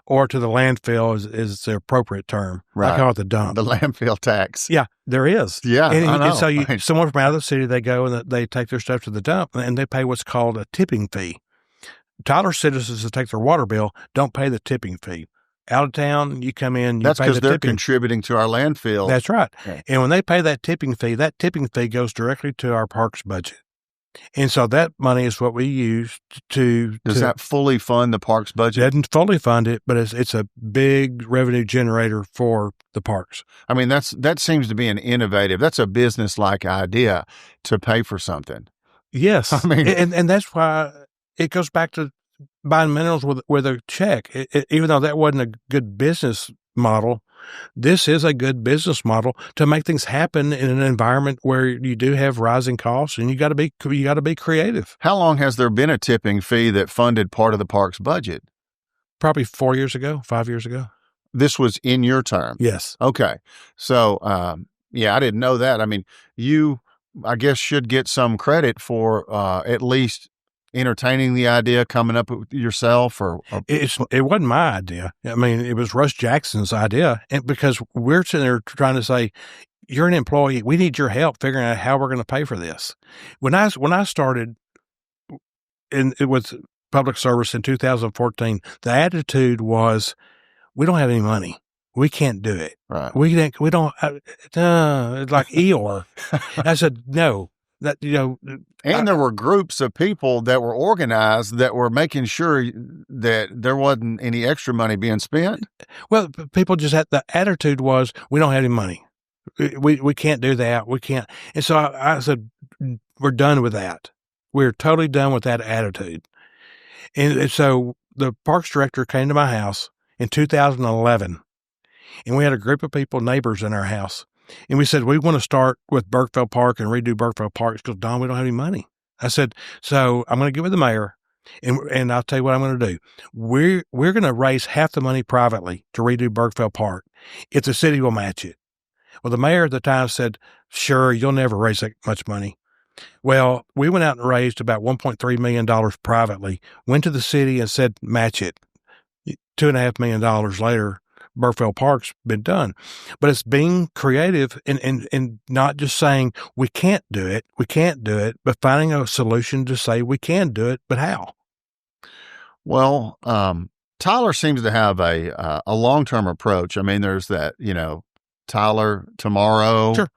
or to the landfill is the appropriate term. Right. I call it the dump. The landfill tax. Yeah, there is. Yeah, I know. And so someone from out of the city, they go and they take their stuff to the dump and they pay what's called a tipping fee. Tyler citizens that take their water bill don't pay the tipping fee. Out of town, you come in, That's because they're contributing to our landfill. That's right. Yeah. And when they pay that tipping fee goes directly to our parks budget. And so that money is what we use to... Does that fully fund the parks budget? It doesn't fully fund it, but it's a big revenue generator for the parks. I mean, that seems to be that's a business-like idea to pay for something. Yes. I mean... And that's why it goes back to buying minerals with a check. Even though that wasn't a good business model, this is a good business model to make things happen in an environment where you do have rising costs, and you got to be creative. How long has there been a tipping fee that funded part of the park's budget? Probably 5 years ago. This was in your term? Yes. Okay. So, I didn't know that. I mean, you, I guess, should get some credit for at least entertaining the idea, coming up with yourself, or it wasn't my idea. I mean, it was Russ Jackson's idea, and because we're sitting there trying to say, you're an employee, we need your help figuring out how we're going to pay for this. When I started with public service in 2014, the attitude was, we don't have any money. We can't do it. Right. We don't, like Eeyore. I said, no. And there were groups of people that were organized that were making sure that there wasn't any extra money being spent. Well, people just had the attitude was, we don't have any money. We can't do that. We can't. And so I said, we're done with that. We're totally done with that attitude. And so the parks director came to my house in 2011, and we had a group of people, neighbors in our house. And we said, we want to start with Burkeville Park and redo Burkeville Park. Because, Don, we don't have any money. I said, so I'm going to get with the mayor, and I'll tell you what I'm going to do. We're going to raise half the money privately to redo Burkeville Park if the city will match it. Well, the mayor at the time said, sure, you'll never raise that much money. Well, we went out and raised about $1.3 million privately, went to the city and said, match it. $2.5 million later, Burkeville Park's been done. But it's being creative and not just saying we can't do it, but finding a solution to say we can do it, but how? Well, Tyler seems to have a long-term approach. I mean, there's that, Tyler tomorrow. Sure.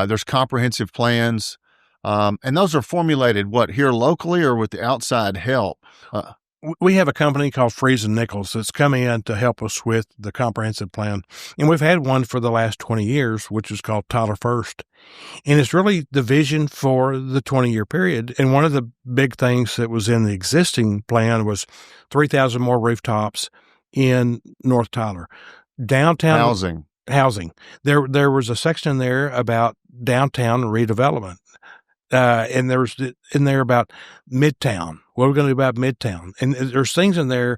There's comprehensive plans. And those are formulated, here locally or with the outside help? We have a company called Freeze and Nichols that's come in to help us with the comprehensive plan. And we've had one for the last 20 years, which is called Tyler First. And it's really the vision for the 20-year period. And one of the big things that was in the existing plan was 3,000 more rooftops in North Tyler. Downtown housing. There was a section in there about downtown redevelopment. And there was in there about Midtown. What are we going to do about Midtown? And there's things in there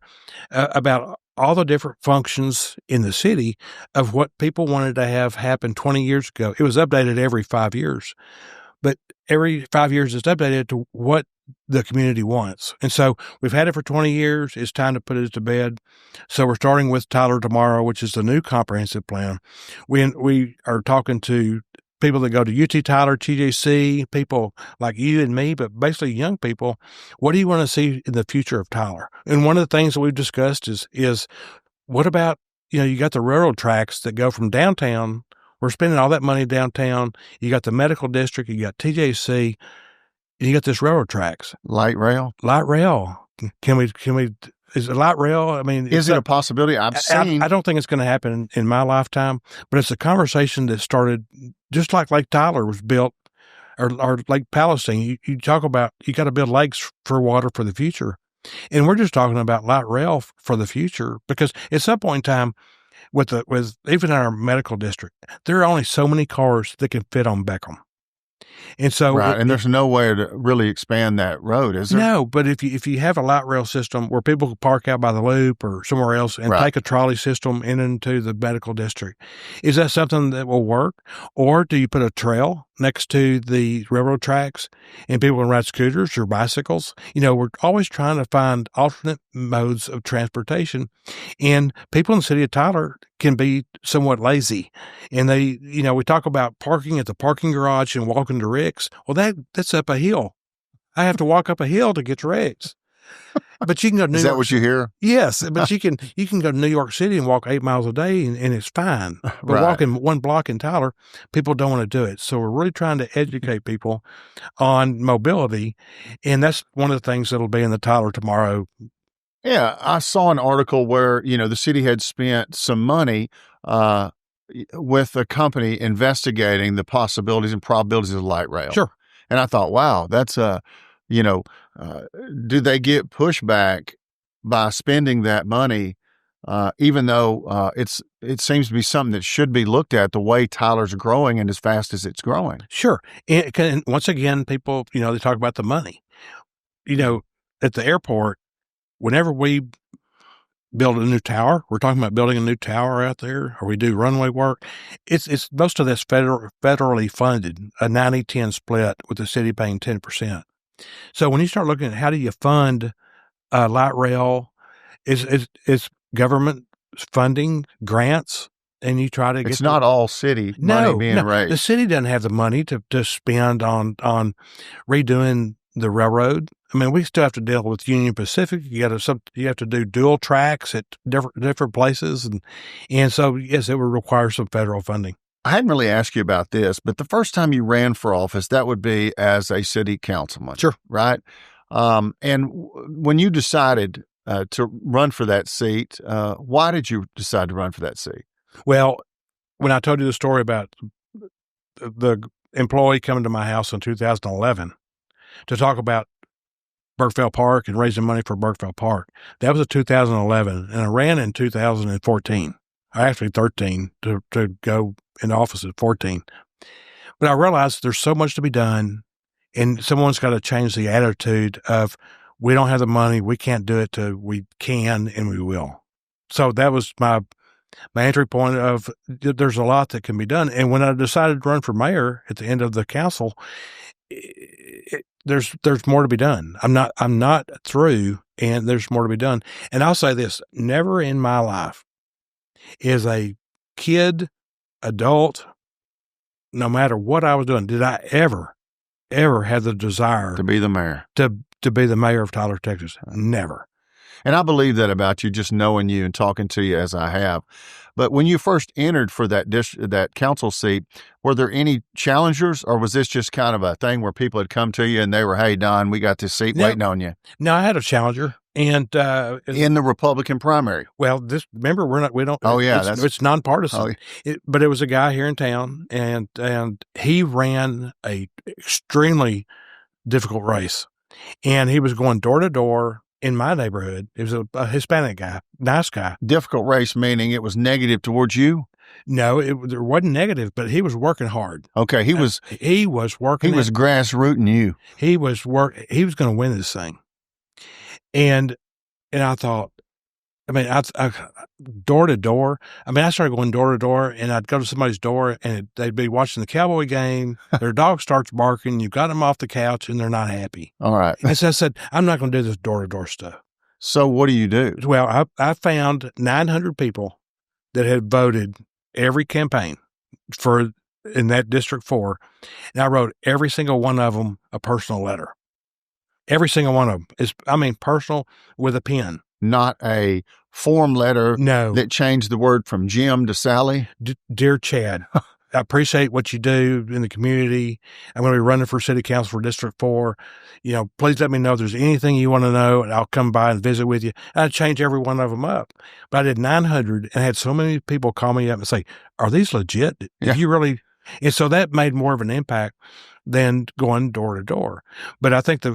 about all the different functions in the city of what people wanted to have happen 20 years ago. It was updated every 5 years, but every 5 years it's updated to what the community wants. And so we've had it for 20 years. It's time to put it to bed. So we're starting with Tyler tomorrow, which is the new comprehensive plan. We are talking to people that go to UT Tyler, TJC, people like you and me, but basically young people. What do you want to see in the future of Tyler? And one of the things that we've discussed is what about, you got the railroad tracks that go from downtown. We're spending all that money downtown. You got the medical district, you got TJC, and you got this railroad tracks. Light rail. Can we, is it light rail? I mean, is it a possibility? I don't think it's going to happen in my lifetime, but it's a conversation that started just like Lake Tyler was built, or Lake Palestine. You talk about, you got to build lakes for water for the future. And we're just talking about light rail for the future, because at some point in time, with even our medical district, there are only so many cars that can fit on Beckham. And so, right, and there's no way to really expand that road, is there? No, but if you have a light rail system where people can park out by the loop or somewhere else and take a trolley system into the medical district, is that something that will work? Or do you put a trail next to the railroad tracks and people can ride scooters or bicycles? We're always trying to find alternate modes of transportation, and people in the city of Tyler can be somewhat lazy. And they, we talk about parking at the parking garage and walking to Rick's. Well, that's up a hill. I have to walk up a hill to get to Rick's. But you can go to New York. Is that what you hear? Yes, but you can go to New York City and walk 8 miles a day, and it's fine. But walking one block in Tyler, people don't want to do it. So we're really trying to educate people on mobility, and that's one of the things that'll be in the Tyler tomorrow. Yeah, I saw an article where, the city had spent some money with a company investigating the possibilities and probabilities of light rail. Sure. And I thought, wow, that's do they get pushback by spending that money, even though it seems to be something that should be looked at the way Tyler's growing and as fast as it's growing? Sure. And once again, people, they talk about the money. At the airport, whenever we build a new tower, we're talking about building a new tower out there, or we do runway work. It's most of that's federally funded, a 90-10 split with the city paying 10%. So when you start looking at how do you fund light rail, is government funding grants, and you try to get. It's not all city money being raised. The city doesn't have the money to spend on redoing the railroad. I mean, we still have to deal with Union Pacific. You have to do dual tracks at different places, and so yes, it would require some federal funding. I hadn't really asked you about this, but the first time you ran for office, that would be as a city councilman. Sure. Right? And when you decided to run for that seat, why did you decide to run for that seat? Well, when I told you the story about the employee coming to my house in 2011 to talk about Burkeville Park and raising money for Burkeville Park, that was in 2011, and I ran in 2014. Actually 13 to go in office at 14. But I realized there's so much to be done, and someone's got to change the attitude of, we don't have the money, we can't do it, to we can and we will. So that was my entry point of, there's a lot that can be done. And when I decided to run for mayor at the end of the council, there's more to be done. I'm not through, and there's more to be done. And I'll say this, never in my life is a kid, adult, no matter what I was doing, did I ever have the desire to be the mayor, to be the mayor of Tyler, Texas? Never. And I believe that about you, just knowing you and talking to you as I have. But when you first entered for that council seat, were there any challengers, or was this just kind of a thing where people had come to you and they were, "Hey, Don, we got this seat waiting on you"? No, I had a challenger, and in the Republican primary. Well, remember, we don't. Oh yeah, it's nonpartisan. But it was a guy here in town, and he ran a extremely difficult race, and he was going door to door in my neighborhood. It was a Hispanic guy, nice guy. Difficult race meaning it was negative towards you? No, there wasn't negative, but he was working hard. Okay, he was working. He was grassrooting you. He was going to win this thing, and I thought, I mean, I door to door. I mean, I started going door to door, and I'd go to somebody's door, and they'd be watching the Cowboy game. Their dog starts barking. You got them off the couch, and they're not happy. All right. And so I said, I'm not going to do this door to door stuff. So what do you do? Well, I found 900 people that had voted every campaign in that District 4, and I wrote every single one of them a personal letter. Every single one of them is, personal with a pen. Not a form letter that changed the word from Jim to Sally? Dear Chad, I appreciate what you do in the community. I'm going to be running for city council for District 4. Please let me know if there's anything you want to know, and I'll come by and visit with you. I'd change every one of them up. But I did 900 and had so many people call me up and say, are these legit? Did you really? And so that made more of an impact than going door to door. But I think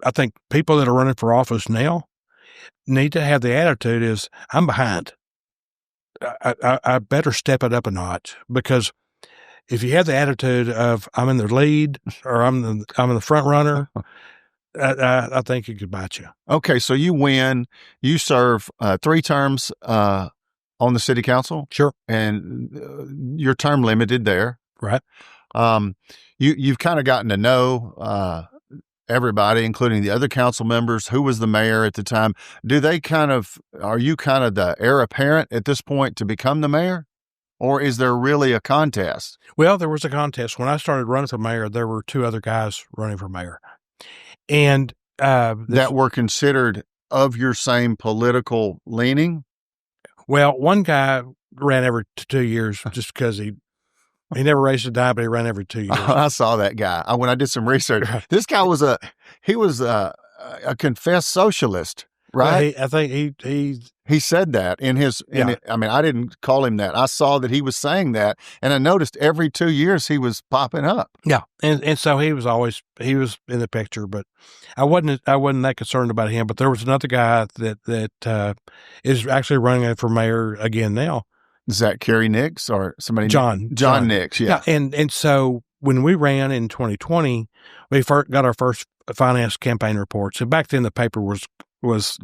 I think people that are running for office now need to have the attitude is, I'm behind. I better step it up a notch, because if you have the attitude of I'm in the lead or I'm the front runner, I think it could bite you. Okay, so you win. You serve 3 terms on the city council. Sure, and your term limited there, right? You've kind of gotten to know everybody, including the other council members. Who was the mayor at the time? Are you kind of the heir apparent at this point to become the mayor? Or is there really a contest? Well, there was a contest. When I started running for mayor, there were 2 other guys running for mayor. And that were considered of your same political leaning? Well, one guy ran every 2 years just because he never raised a dime, but he ran every 2 years. I saw that guy when I did some research. This guy was a confessed socialist, right? Well, I think he said that in his. I didn't call him that. I saw that he was saying that, and I noticed every 2 years he was popping up. Yeah, and so he was in the picture, but I wasn't that concerned about him. But there was another guy that is actually running for mayor again now. Is that Kerry Nix or somebody? John Nix, yeah. And so when we ran in 2020, we first got our first finance campaign reports. And back then the paper was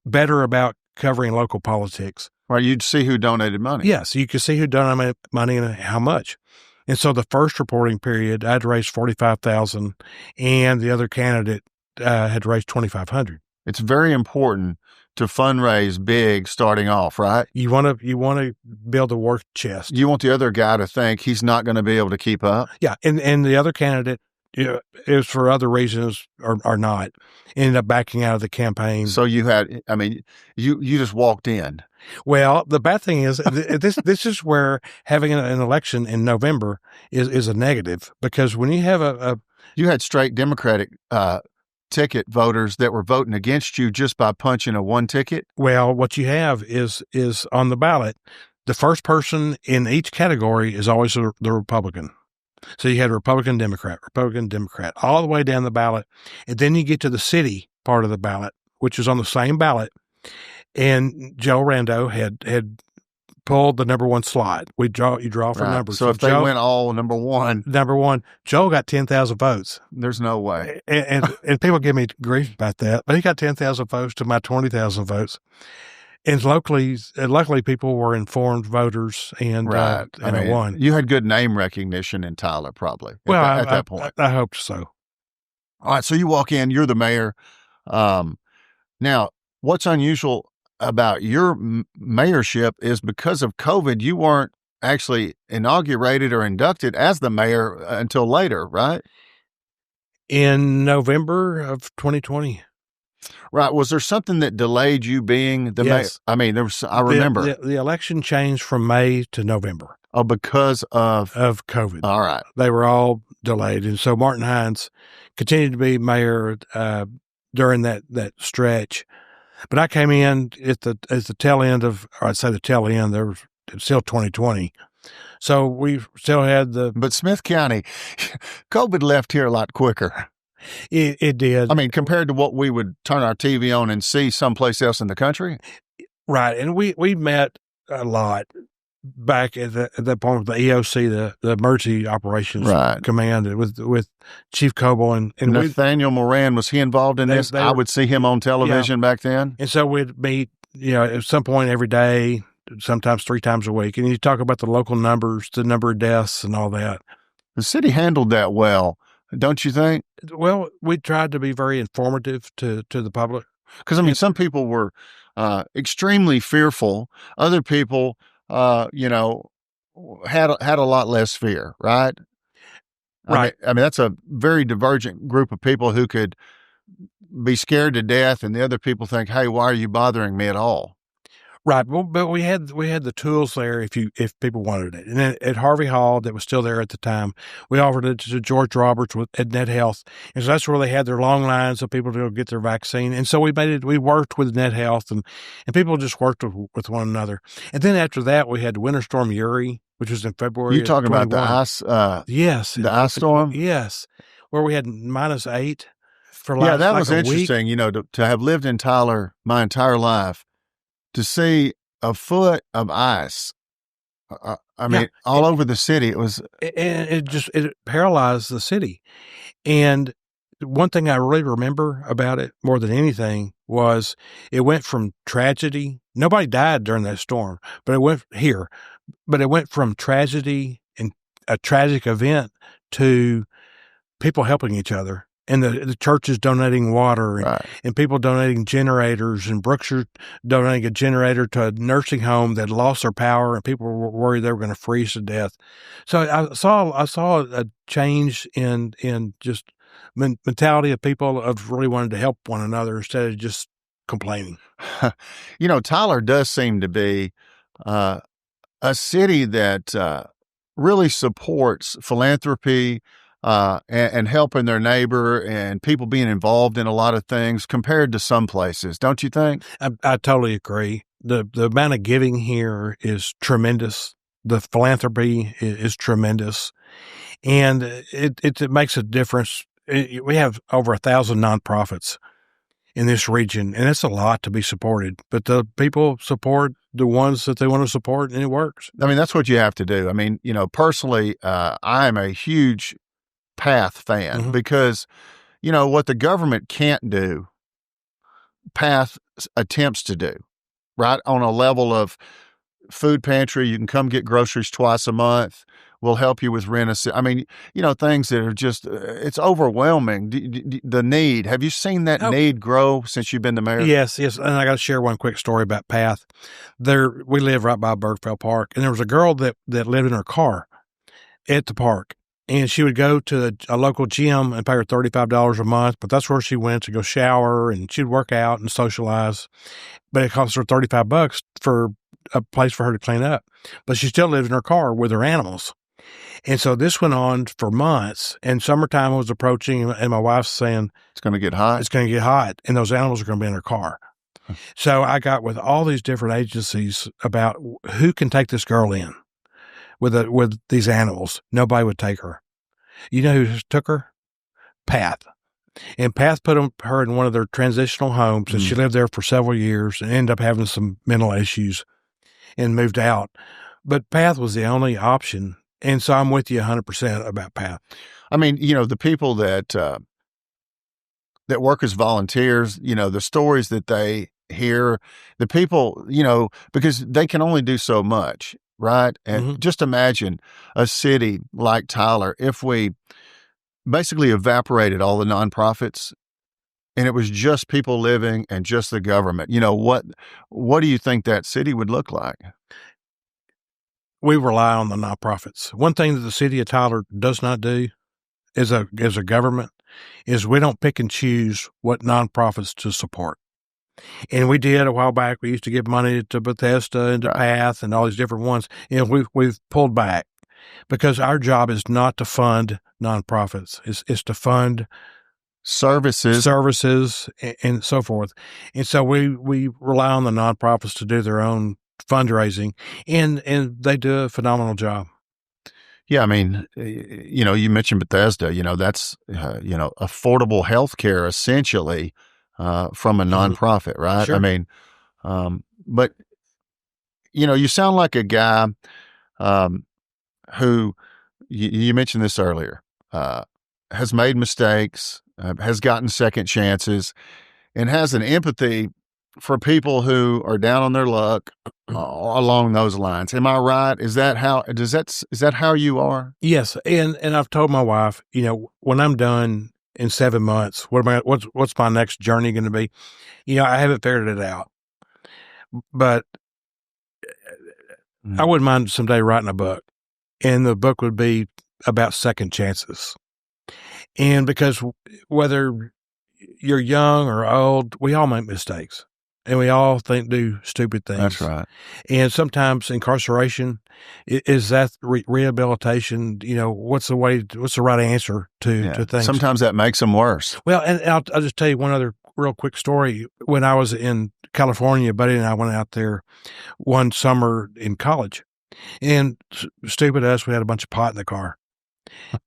better about covering local politics. Right, you'd see who donated money. Yes, you could see who donated money and how much. And so the first reporting period, I'd raised $45,000, and the other candidate had raised $2,500. It's very important to fundraise big starting off, right? You want to build a war chest. You want the other guy to think he's not going to be able to keep up. Yeah, and the other candidate, it was for other reasons or not, ended up backing out of the campaign. So you just walked in. Well, the bad thing is this is where having an election in November is a negative, because when you have you had straight Democratic ticket voters that were voting against you just by punching a one ticket? Well, what you have is on the ballot, the first person in each category is always the Republican. So you had Republican, Democrat, all the way down the ballot. And then you get to the city part of the ballot, which is on the same ballot. And Joe Rando had pulled the number 1 slot. You draw for numbers. So if they went all number one, Joe got 10,000 votes. There's no way. And people give me grief about that, but he got 10,000 votes to my 20,000 votes. And luckily people were informed voters, and right. I won. You had good name recognition in Tyler, probably. At that point. I hoped so. All right. So you walk in, you're the mayor. Now, what's unusual about your mayorship is because of COVID, you weren't actually inaugurated or inducted as the mayor until later, right? In November of 2020. Right. Was there something that delayed you being the mayor? Yes. I mean, I remember. The election changed from May to November. Oh, because of COVID. All right. They were all delayed. And so Martin Hines continued to be mayor during that stretch. But I came in at the tail end of, or I'd say the tail end, there was still 2020. So we still had But Smith County, COVID left here a lot quicker. It did. I mean, compared to what we would turn our TV on and see someplace else in the country. Right. And we met a lot back at that point with the EOC, the Emergency Operations Command with Chief Coble and Nathaniel Moran. Was he involved in this? I would see him on television back then. And so we'd meet, at some point every day, sometimes 3 times a week. And you talk about the local numbers, the number of deaths and all that. The city handled that well, don't you think? Well, we tried to be very informative to the public. Because, I mean, some people were extremely fearful. Other people, had a lot less fear, right? Right. I mean, that's a very divergent group of people who could be scared to death, and the other people think, "Hey, why are you bothering me at all?" Right. Well, but we had the tools there if people wanted it. And at Harvey Hall, that was still there at the time, we offered it to George Roberts at Net Health. And so that's where they had their long lines of people to go get their vaccine. And so we worked with Net Health and people just worked with one another. And then after that, we had Winter Storm Uri, which was in February. You talking about the ice? Yes. The ice storm? Yes. Where we had -8 for that was interesting, to have lived in Tyler my entire life. To see a foot of ice, all over the city, it paralyzed the city. And one thing I really remember about it more than anything was it went from tragedy. Nobody died during that storm, but it went from tragedy and a tragic event to people helping each other. And the churches donating water and people donating generators, and Brookshire donating a generator to a nursing home that lost their power, and people were worried they were going to freeze to death. So I saw a change in just mentality of people of really wanting to help one another instead of just complaining. Tyler does seem to be a city that really supports philanthropy. And helping their neighbor and people being involved in a lot of things compared to some places, don't you think? I totally agree. The amount of giving here is tremendous. The philanthropy is tremendous, and it makes a difference. We have over 1,000 nonprofits in this region, and it's a lot to be supported. But the people support the ones that they want to support, and it works. I mean, that's what you have to do. I mean, personally, I am a huge PATH fan because, what the government can't do, PATH attempts to do, right? On a level of food pantry, you can come get groceries twice a month. We'll help you with rent. I mean, things that are just, it's overwhelming. The need. Have you seen that need grow since you've been the mayor? Yes. And I got to share one quick story about PATH. We live right by Bergfeld Park, and there was a girl that lived in her car at the park. And she would go to a local gym and pay her $35 a month, but that's where she went to go shower, and she'd work out and socialize. But it cost her $35 for a place for her to clean up. But she still lived in her car with her animals. And so this went on for months, and summertime was approaching, and my wife's saying, "It's going to get hot. It's going to get hot, and those animals are going to be in her car." So I got with all these different agencies about who can take this girl in. With these animals. Nobody would take her. You know who took her? PATH. And PATH put her in one of their transitional homes, and she lived there for several years and ended up having some mental issues and moved out. But PATH was the only option. And so I'm with you 100% about PATH. I mean, the people that work as volunteers, the stories that they hear, the people, because they can only do so much. Right. And just imagine a city like Tyler, if we basically evaporated all the nonprofits and it was just people living and just the government, what do you think that city would look like? We rely on the nonprofits. One thing that the city of Tyler does not do as a government is we don't pick and choose what nonprofits to support. And we did a while back. We used to give money to Bethesda and to Path and all these different ones. We've pulled back because our job is not to fund nonprofits. It's to fund services and so forth. And so we rely on the nonprofits to do their own fundraising, and they do a phenomenal job. Yeah, I mean, you mentioned Bethesda. That's affordable health care essentially from a nonprofit, right? Sure. I mean, but you sound like a guy who you mentioned this earlier, has made mistakes, has gotten second chances, and has an empathy for people who are down on their luck along those lines. Am I right? Is that how you are? Yes. And I've told my wife, when I'm done in 7 months, what's my next journey going to be? I haven't figured it out, but I wouldn't mind someday writing a book, and the book would be about second chances. And because whether you're young or old, we all make mistakes. And we all do stupid things. That's right. And sometimes incarceration is that rehabilitation. What's the right answer to things? Sometimes that makes them worse. Well, and I'll just tell you one other real quick story. When I was in California, Buddy and I went out there one summer in college, and stupid us, we had a bunch of pot in the car,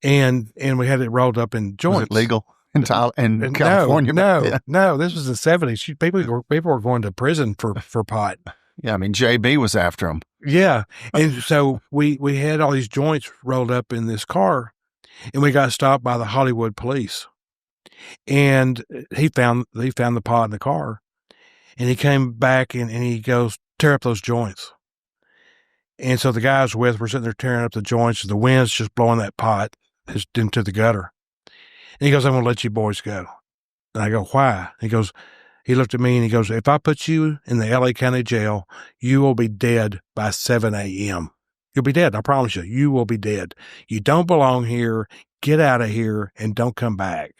and we had it rolled up in joints. Was it legal? In California? No. This was the 70s. People were going to prison for pot. Yeah, I mean, JB was after them. Yeah, and so we had all these joints rolled up in this car, and we got stopped by the Hollywood police. And he found the pot in the car, and he came back and he goes, tear up those joints. And so the guys were sitting there tearing up the joints, and the wind's just blowing that pot into the gutter. And he goes, I'm going to let you boys go. And I go, why? He looked at me and he goes, if I put you in the LA County jail, you will be dead by 7 a.m. You'll be dead. I promise you, you will be dead. You don't belong here. Get out of here and don't come back.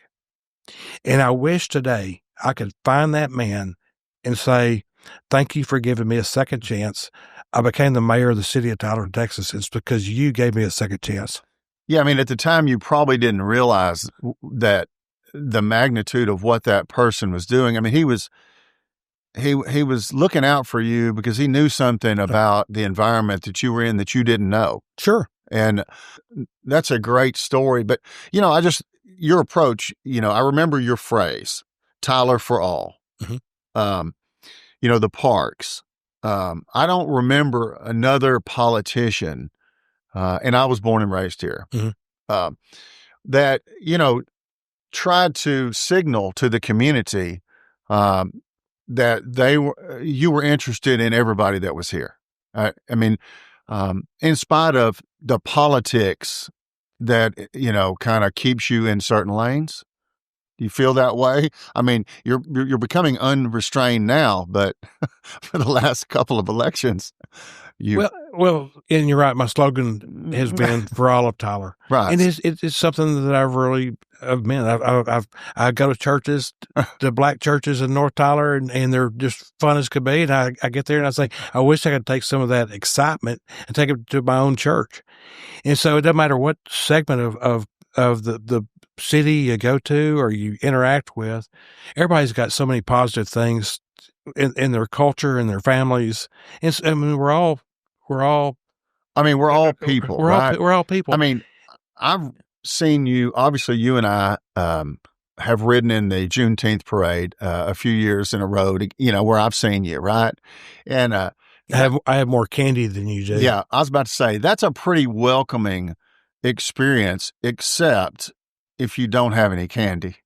And I wish today I could find that man and say, thank you for giving me a second chance. I became the mayor of the city of Tyler, Texas. It's because you gave me a second chance. Yeah, I mean, at the time, you probably didn't realize that the magnitude of what that person was doing. I mean, he was looking out for you because he knew something about the environment that you were in that you didn't know. Sure. And that's a great story. But, your approach, I remember your phrase, Tyler for all, the parks. I don't remember another politician and I was born and raised here, that, tried to signal to the community that you were interested in everybody that was here. I mean, in spite of the politics that, kind of keeps you in certain lanes. Do you feel that way? I mean, you're becoming unrestrained now, but for the last couple of elections, Well, and you're right. My slogan has been for all of Tyler, right? And it's something that I've really meant. I go to churches, the black churches in North Tyler, and they're just fun as could be. And I get there and I say, I wish I could take some of that excitement and take it to my own church. And so it doesn't matter what segment of the city you go to or you interact with, everybody's got so many positive things in their culture and their families. And I mean, we're all people, right? We're all people. I mean, I've seen you, obviously you and I, have ridden in the Juneteenth parade, a few years in a row, where I've seen you, right? And, I have more candy than you do. Yeah. I was about to say, that's a pretty welcoming experience, except if you don't have any candy.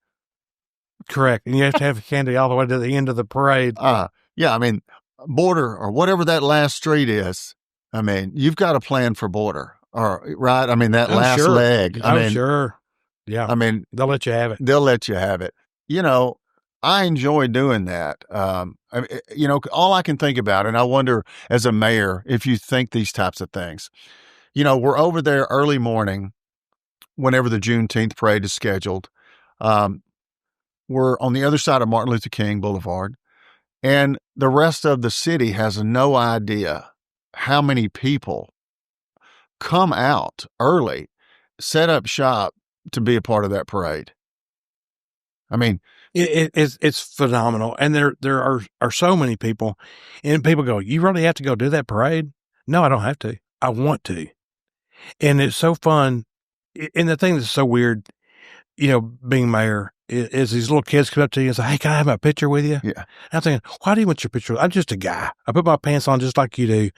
Correct. And you have to have candy all the way to the end of the parade. Yeah. I mean, Border or whatever that last street is, I mean, you've got a plan for Border, right? I mean, that last leg. Sure. Yeah. I mean, they'll let you have it. They'll let you have it. I enjoy doing that. All I can think about, and I wonder as a mayor, if you think these types of things, we're over there early morning, whenever the Juneteenth parade is scheduled. We're on the other side of Martin Luther King Boulevard, and the rest of the city has no idea how many people come out early, set up shop to be a part of that parade. I mean, it's phenomenal, and there are so many people, and people go, "You really have to go do that parade?" No, I don't have to. I want to, and it's so fun. And the thing that's so weird, being mayor, is these little kids come up to you and say, "Hey, can I have my picture with you?" Yeah. I'm thinking, why do you want your picture? I'm just a guy. I put my pants on just like you do,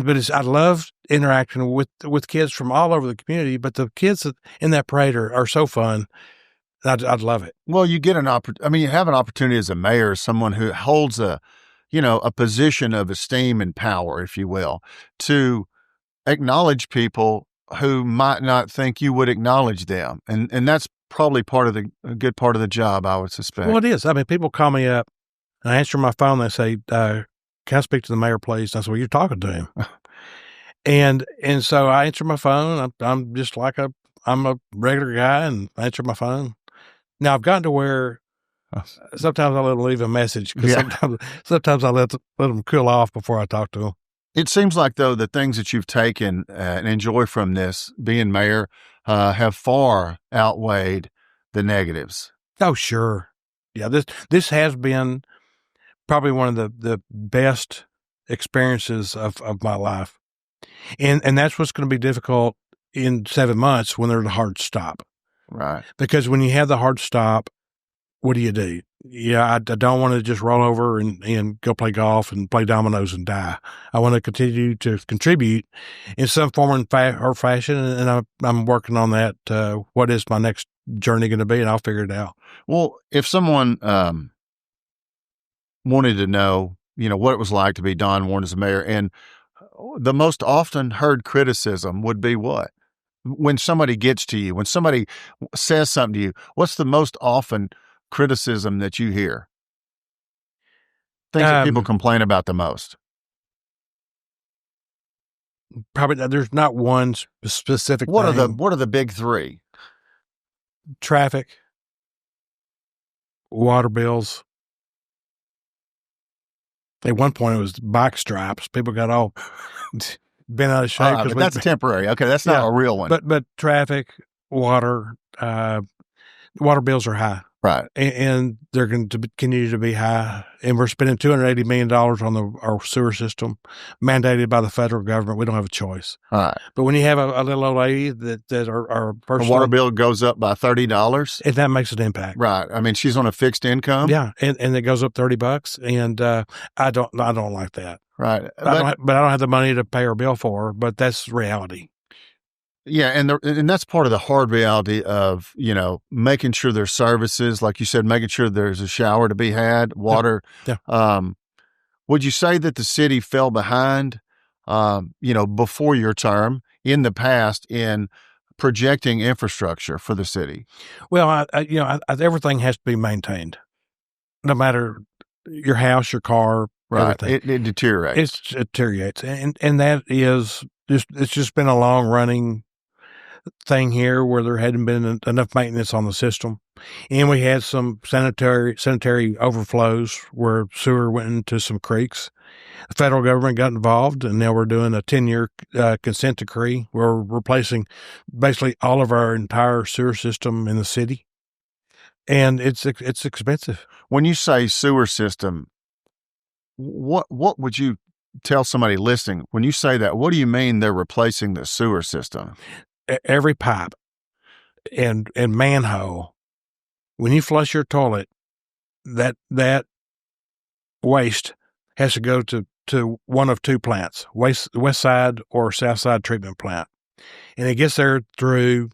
but I love interacting with kids from all over the community. But the kids in that parade are so fun. I'd love it. Well, you get you have an opportunity as a mayor, someone who holds a position of esteem and power, if you will, to acknowledge people who might not think you would acknowledge them. And that's probably a good part of the job, I would suspect. Well, it is. I mean, people call me up and I answer my phone. They say, can I speak to the mayor, please? And I said, well, you're talking to him. and so I answer my phone. I'm just like I'm a regular guy, and I answer my phone. Now I've gotten to where sometimes I let them leave a message, because sometimes I let them cool off before I talk to them. It seems like, though, the things that you've taken and enjoy from this being mayor have far outweighed the negatives. Oh, sure. Yeah, this has been probably one of the best experiences of my life. And that's what's going to be difficult in 7 months when there's a hard stop. Right. Because when you have the hard stop, what do you do? Yeah, I don't want to just roll over and go play golf and play dominoes and die. I want to continue to contribute in some form or fashion, and I'm working on that. What is my next journey going to be, and I'll figure it out. Well, if someone wanted to know, what it was like to be Don Warren as a mayor, and the most often heard criticism would be what? When somebody gets to you, when somebody says something to you, what's the most often criticism that you hear? Things that people complain about the most? Probably there's not one specific What thing. What are the big three? Traffic, water bills. At one point, it was bike stripes. People got all bent out of shape. But that's temporary. Okay, that's not a real one. But traffic, water bills are high. Right. And they're going to continue to be high. And we're spending $280 million on our sewer system, mandated by the federal government. We don't have a choice. All right. But when you have a little old lady that are personally, the water bill goes up by $30, and that makes an impact. Right. I mean, she's on a fixed income. Yeah, and it goes up $30, and I don't like that. Right. But I don't have the money to pay her bill for her. But that's reality. Yeah, and that's part of the hard reality of, making sure there's services, like you said, making sure there's a shower to be had, water. Yeah. Would you say that the city fell behind, before your term in the past in projecting infrastructure for the city? Well, everything has to be maintained, no matter your house, your car, right. Everything. It deteriorates. It deteriorates, and that is it's just been a long running thing here where there hadn't been enough maintenance on the system. And we had some sanitary overflows where sewer went into some creeks. The federal government got involved, and now we're doing a 10-year consent decree. We're replacing basically all of our entire sewer system in the city. And it's expensive. When you say sewer system, what would you tell somebody listening? When you say that, what do you mean they're replacing the sewer system? Every pipe and manhole, when you flush your toilet, that waste has to go to one of two plants, west side or south side treatment plant. And it gets there through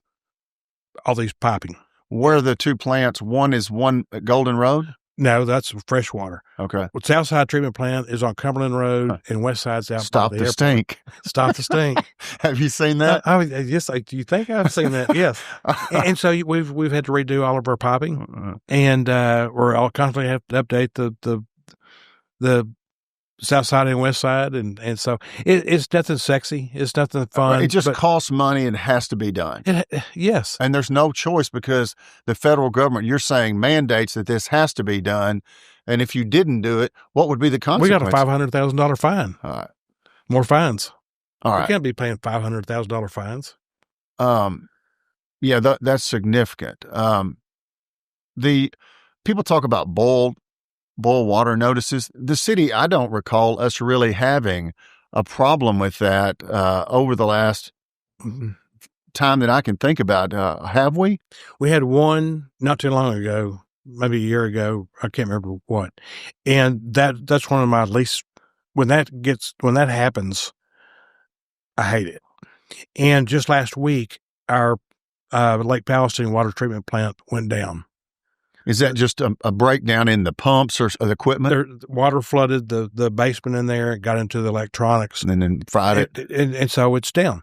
all these piping. Where are the two plants? One is at Golden Road? No, that's fresh water. Okay. Well, Southside Treatment Plant is on Cumberland Road, and West Side's out Stop by the airport. stink. Stop the stink. Have you seen that? Yes. Do you think I've seen that? Yes. And so we've had to redo all of our piping, and we're all constantly have to update the south side and west side. And so it's nothing sexy. It's nothing fun. It just costs money and has to be done. Yes. And there's no choice because the federal government, you're saying, mandates that this has to be done. And if you didn't do it, what would be the consequence? We got a $500,000 fine. All right. More fines. All right. You can't be paying $500,000 fines. Yeah, that's significant. The people talk about boil water notices. The city, I don't recall us really having a problem with that over the last time that I can think about. Have we? We had one not too long ago, maybe a year ago. I can't remember what. And that's one of my least. When that happens, I hate it. And just last week, our Lake Palestine water treatment plant went down. Is that just a breakdown in the pumps or the equipment? The water flooded the basement in there. It got into the electronics. And then fried it. And so it's down.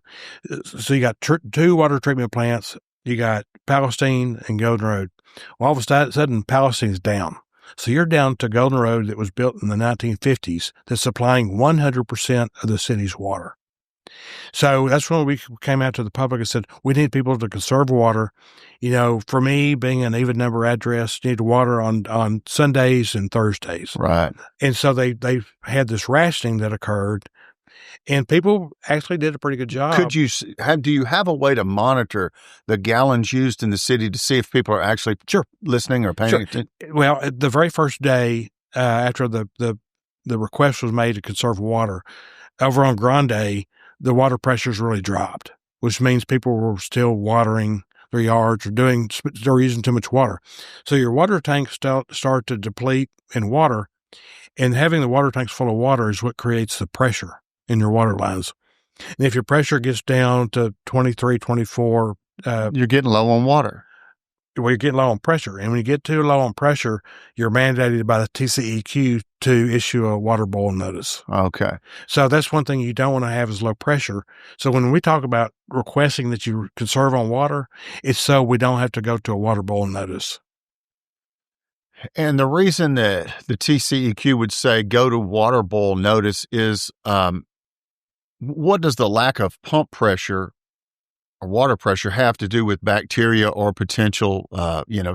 So you got two water treatment plants. You got Palestine and Golden Road. Well, all of a sudden, Palestine's down. So you're down to Golden Road that was built in the 1950s that's supplying 100% of the city's water. So that's when we came out to the public and said, we need people to conserve water. For me, being an even number address, you need water on Sundays and Thursdays. Right. And so they had this rationing that occurred, and people actually did a pretty good job. Do you have a way to monitor the gallons used in the city to see if people are actually listening or paying attention? Well, the very first day after the request was made to conserve water, over on Grande, the water pressures really dropped, which means people were still watering their yards or they're using too much water. So your water tanks start to deplete in water, and having the water tanks full of water is what creates the pressure in your water lines. And if your pressure gets down to 23, 24... you're getting low on water. Well, you're getting low on pressure. And when you get too low on pressure, you're mandated by the TCEQ to issue a water boil notice. Okay. So that's one thing you don't want to have is low pressure. So when we talk about requesting that you conserve on water, it's so we don't have to go to a water boil notice. And the reason that the TCEQ would say go to water boil notice is what does the lack of pump pressure or water pressure have to do with bacteria or potential,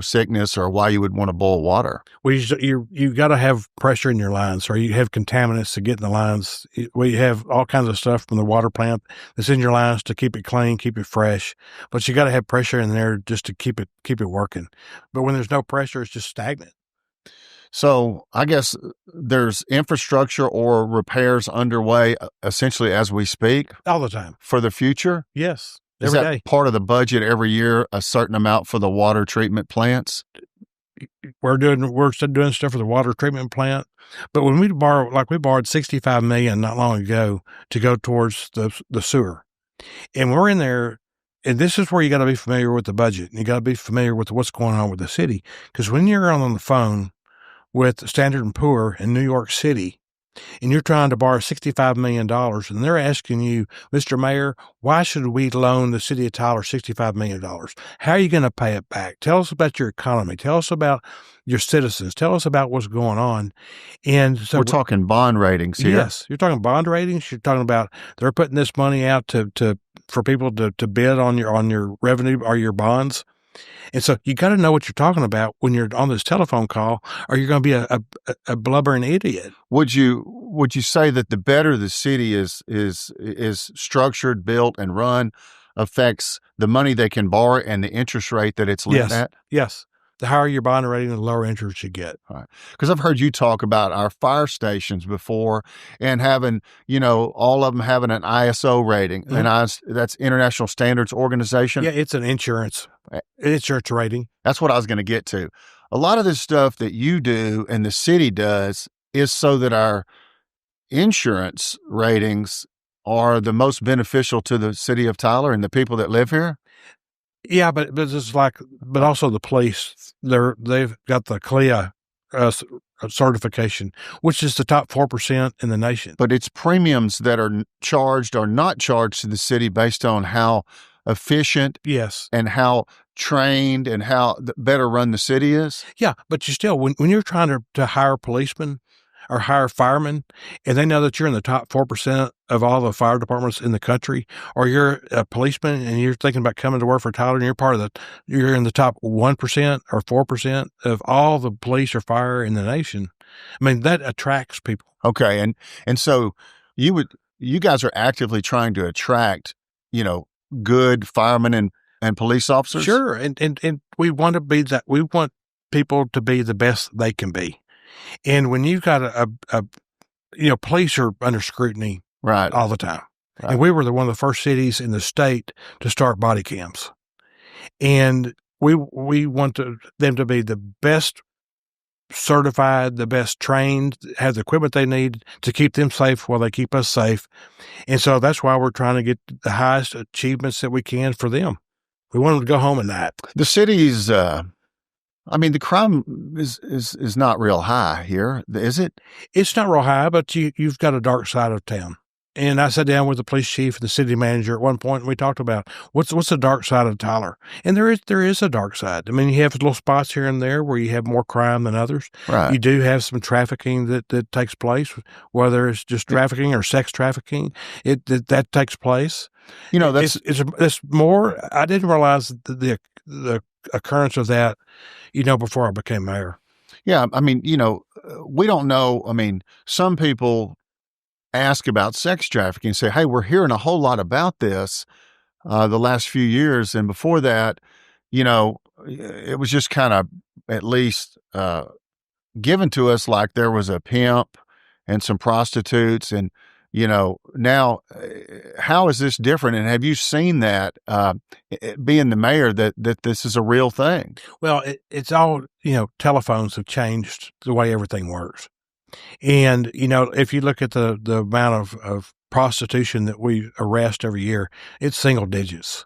sickness, or why you would want to boil water? Well, you got to have pressure in your lines, or you have contaminants to get in the lines. Well, you have all kinds of stuff from the water plant that's in your lines to keep it clean, keep it fresh. But you got to have pressure in there just to keep it working. But when there's no pressure, it's just stagnant. So I guess there's infrastructure or repairs underway, essentially as we speak, all the time for the future. Yes. Is that part of the budget every year, a certain amount for the water treatment plants? We're still doing stuff for the water treatment plant. But when we borrowed $65 million not long ago to go towards the sewer. And we're in there, and this is where you got to be familiar with the budget. And you got to be familiar with what's going on with the city. Because when you're on the phone with Standard & Poor in New York City, and you're trying to borrow $65 million, and they're asking you, Mr. Mayor, why should we loan the city of Tyler $65 million? How are you going to pay it back? Tell us about your economy. Tell us about your citizens. Tell us about what's going on. And so we're talking bond ratings here. Yes, you're talking bond ratings. You're talking about they're putting this money out for people to bid on your revenue or your bonds. And so you got to know what you're talking about when you're on this telephone call, or you're going to be a blubbering idiot. Would you say that the better the city is structured, built, and run affects the money they can borrow and the interest rate that it's lent at? Yes. The higher your bond rating, the lower interest you get. Right. Because I've heard you talk about our fire stations before and having, all of them having an ISO rating. Mm-hmm. And that's International Standards Organization. Yeah, it's an insurance rating. That's what I was going to get to. A lot of this stuff that you do and the city does is so that our insurance ratings are the most beneficial to the city of Tyler and the people that live here. Yeah, but it's but also the police, they've got the CLIA certification, which is the top 4% in the nation. But it's premiums that are charged or not charged to the city based on how efficient, yes, and how trained and how better run the city is. Yeah, but you still, when you're trying to hire policemen, or hire firemen, and they know that you're in the top 4% of all the fire departments in the country, or you're a policeman and you're thinking about coming to work for Tyler, and you're in the top 1% or 4% of all the police or fire in the nation. I mean, that attracts people. Okay. And so you guys are actively trying to attract, good firemen and police officers? Sure. And we want to be that. We want people to be the best they can be. And when you've got police are under scrutiny right all the time. Right. And we were one of the first cities in the state to start body cams. And we want them to be the best certified, the best trained, have the equipment they need to keep them safe while they keep us safe. And so that's why we're trying to get the highest achievements that we can for them. We want them to go home at night. The city's, the crime is not real high here, is it? It's not real high, but you've got a dark side of town. And I sat down with the police chief and the city manager at one point, and we talked about what's the dark side of Tyler. And there is a dark side. I mean, you have little spots here and there where you have more crime than others. Right. You do have some trafficking that takes place, whether it's just trafficking or sex trafficking. That takes place. It's more. I didn't realize the occurrence of that, before I became mayor. Yeah, we don't know. Some people ask about sex trafficking and say, hey, we're hearing a whole lot about this the last few years. And before that, it was just kind of at least given to us like there was a pimp and some prostitutes. And, now how is this different? And have you seen that being the mayor that this is a real thing? Well, it's all, telephones have changed the way everything works. And, if you look at the amount of prostitution that we arrest every year, it's single digits.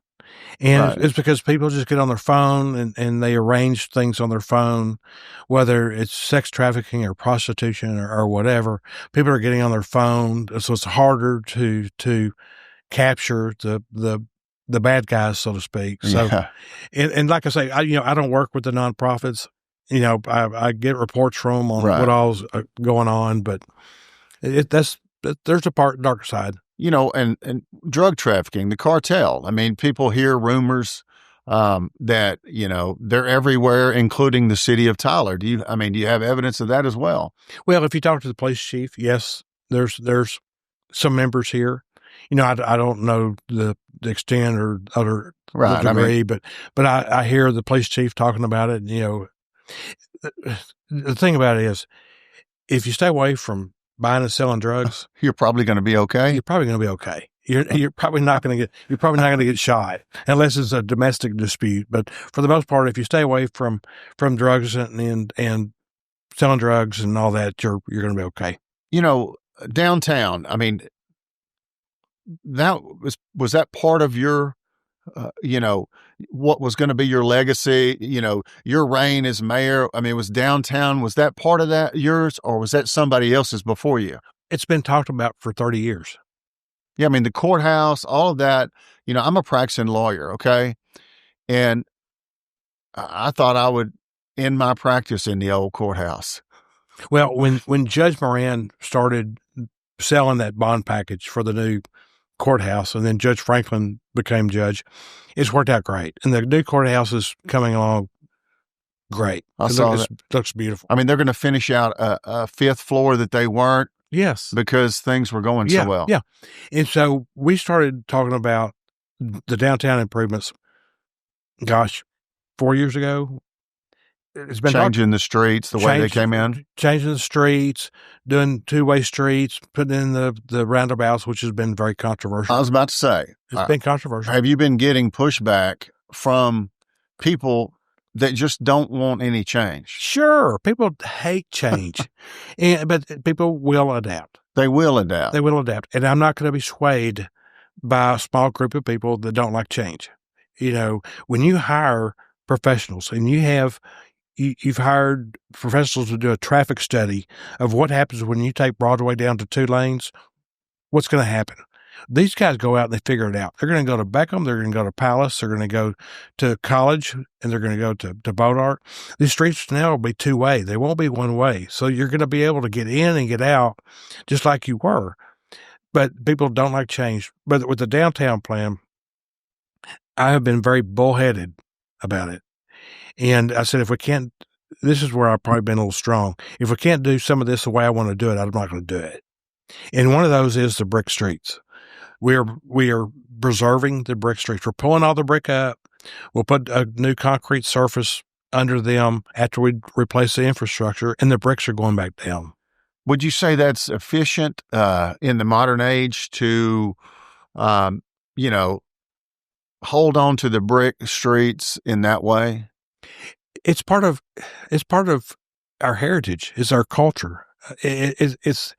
And right. It's because people just get on their phone and they arrange things on their phone, whether it's sex trafficking or prostitution or whatever. People are getting on their phone. So it's harder to capture the bad guys, so to speak. So, yeah. and like I say, I don't work with the nonprofits. I get reports from them on what all's going on, but there's a dark side. And drug trafficking, the cartel. People hear rumors that, they're everywhere, including the city of Tyler. Do you have evidence of that as well? Well, if you talk to the police chief, yes, there's some members here. I don't know the extent or other degree, but I hear the police chief talking about it. The thing about it is, if you stay away from buying and selling drugs, you're probably going to be okay. You're probably going to be okay. You're probably not going to get shot unless it's a domestic dispute. But for the most part, if you stay away from drugs and selling drugs and all that, you're going to be okay. Downtown. That was that part of your, what was going to be your legacy? Your reign as mayor. Was downtown, was that part of that yours, or was that somebody else's before you? It's been talked about for 30 years. Yeah. The courthouse, all of that, I'm a practicing lawyer. Okay. And I thought I would end my practice in the old courthouse. Well, when Judge Moran started selling that bond package for the new courthouse, and then Judge Franklin became judge, it's worked out great. And the new courthouse is coming along great. It looks beautiful. They're going to finish out a fifth floor that they weren't. Yes. Because things were going so well. Yeah. And so we started talking about the downtown improvements, 4 years ago. It's been changing the streets, the way they came in. Changing the streets, doing two-way streets, putting in the roundabouts, which has been very controversial. I was about to say. It's been controversial. Have you been getting pushback from people that just don't want any change? Sure. People hate change, but people will adapt. They will adapt. And I'm not going to be swayed by a small group of people that don't like change. When you hire professionals and you've hired professionals to do a traffic study of what happens when you take Broadway down to 2 lanes, what's going to happen? These guys go out and they figure it out. They're going to go to Beckham. They're going to go to Palace. They're going to go to college, and they're going to go to Bodart. These streets now will be two-way. They won't be one-way. So you're going to be able to get in and get out just like you were. But people don't like change. But with the downtown plan, I have been very bullheaded about it. And I said, if we can't, this is where I've probably been a little strong. If we can't do some of this the way I want to do it, I'm not going to do it. And one of those is the brick streets. We are preserving the brick streets. We're pulling all the brick up. We'll put a new concrete surface under them after we replace the infrastructure, and the bricks are going back down. Would you say that's efficient in the modern age to, hold on to the brick streets in that way? It's part of our heritage. It's our culture. It's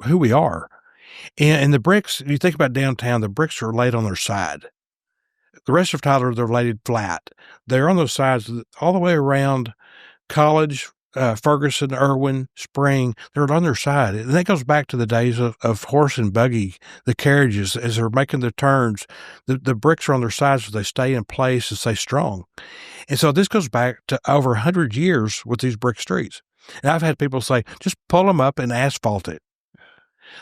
who we are. And the bricks, you think about downtown, the bricks are laid on their side. The rest of Tyler, they're laid flat. They're on those sides all the way around College, Ferguson, Irwin, Spring. They're on their side. And that goes back to the days of horse and buggy, the carriages, as they're making the turns. The bricks are on their sides so they stay in place and stay strong. And so this goes back to over 100 years with these brick streets. And I've had people say, just pull them up and asphalt it.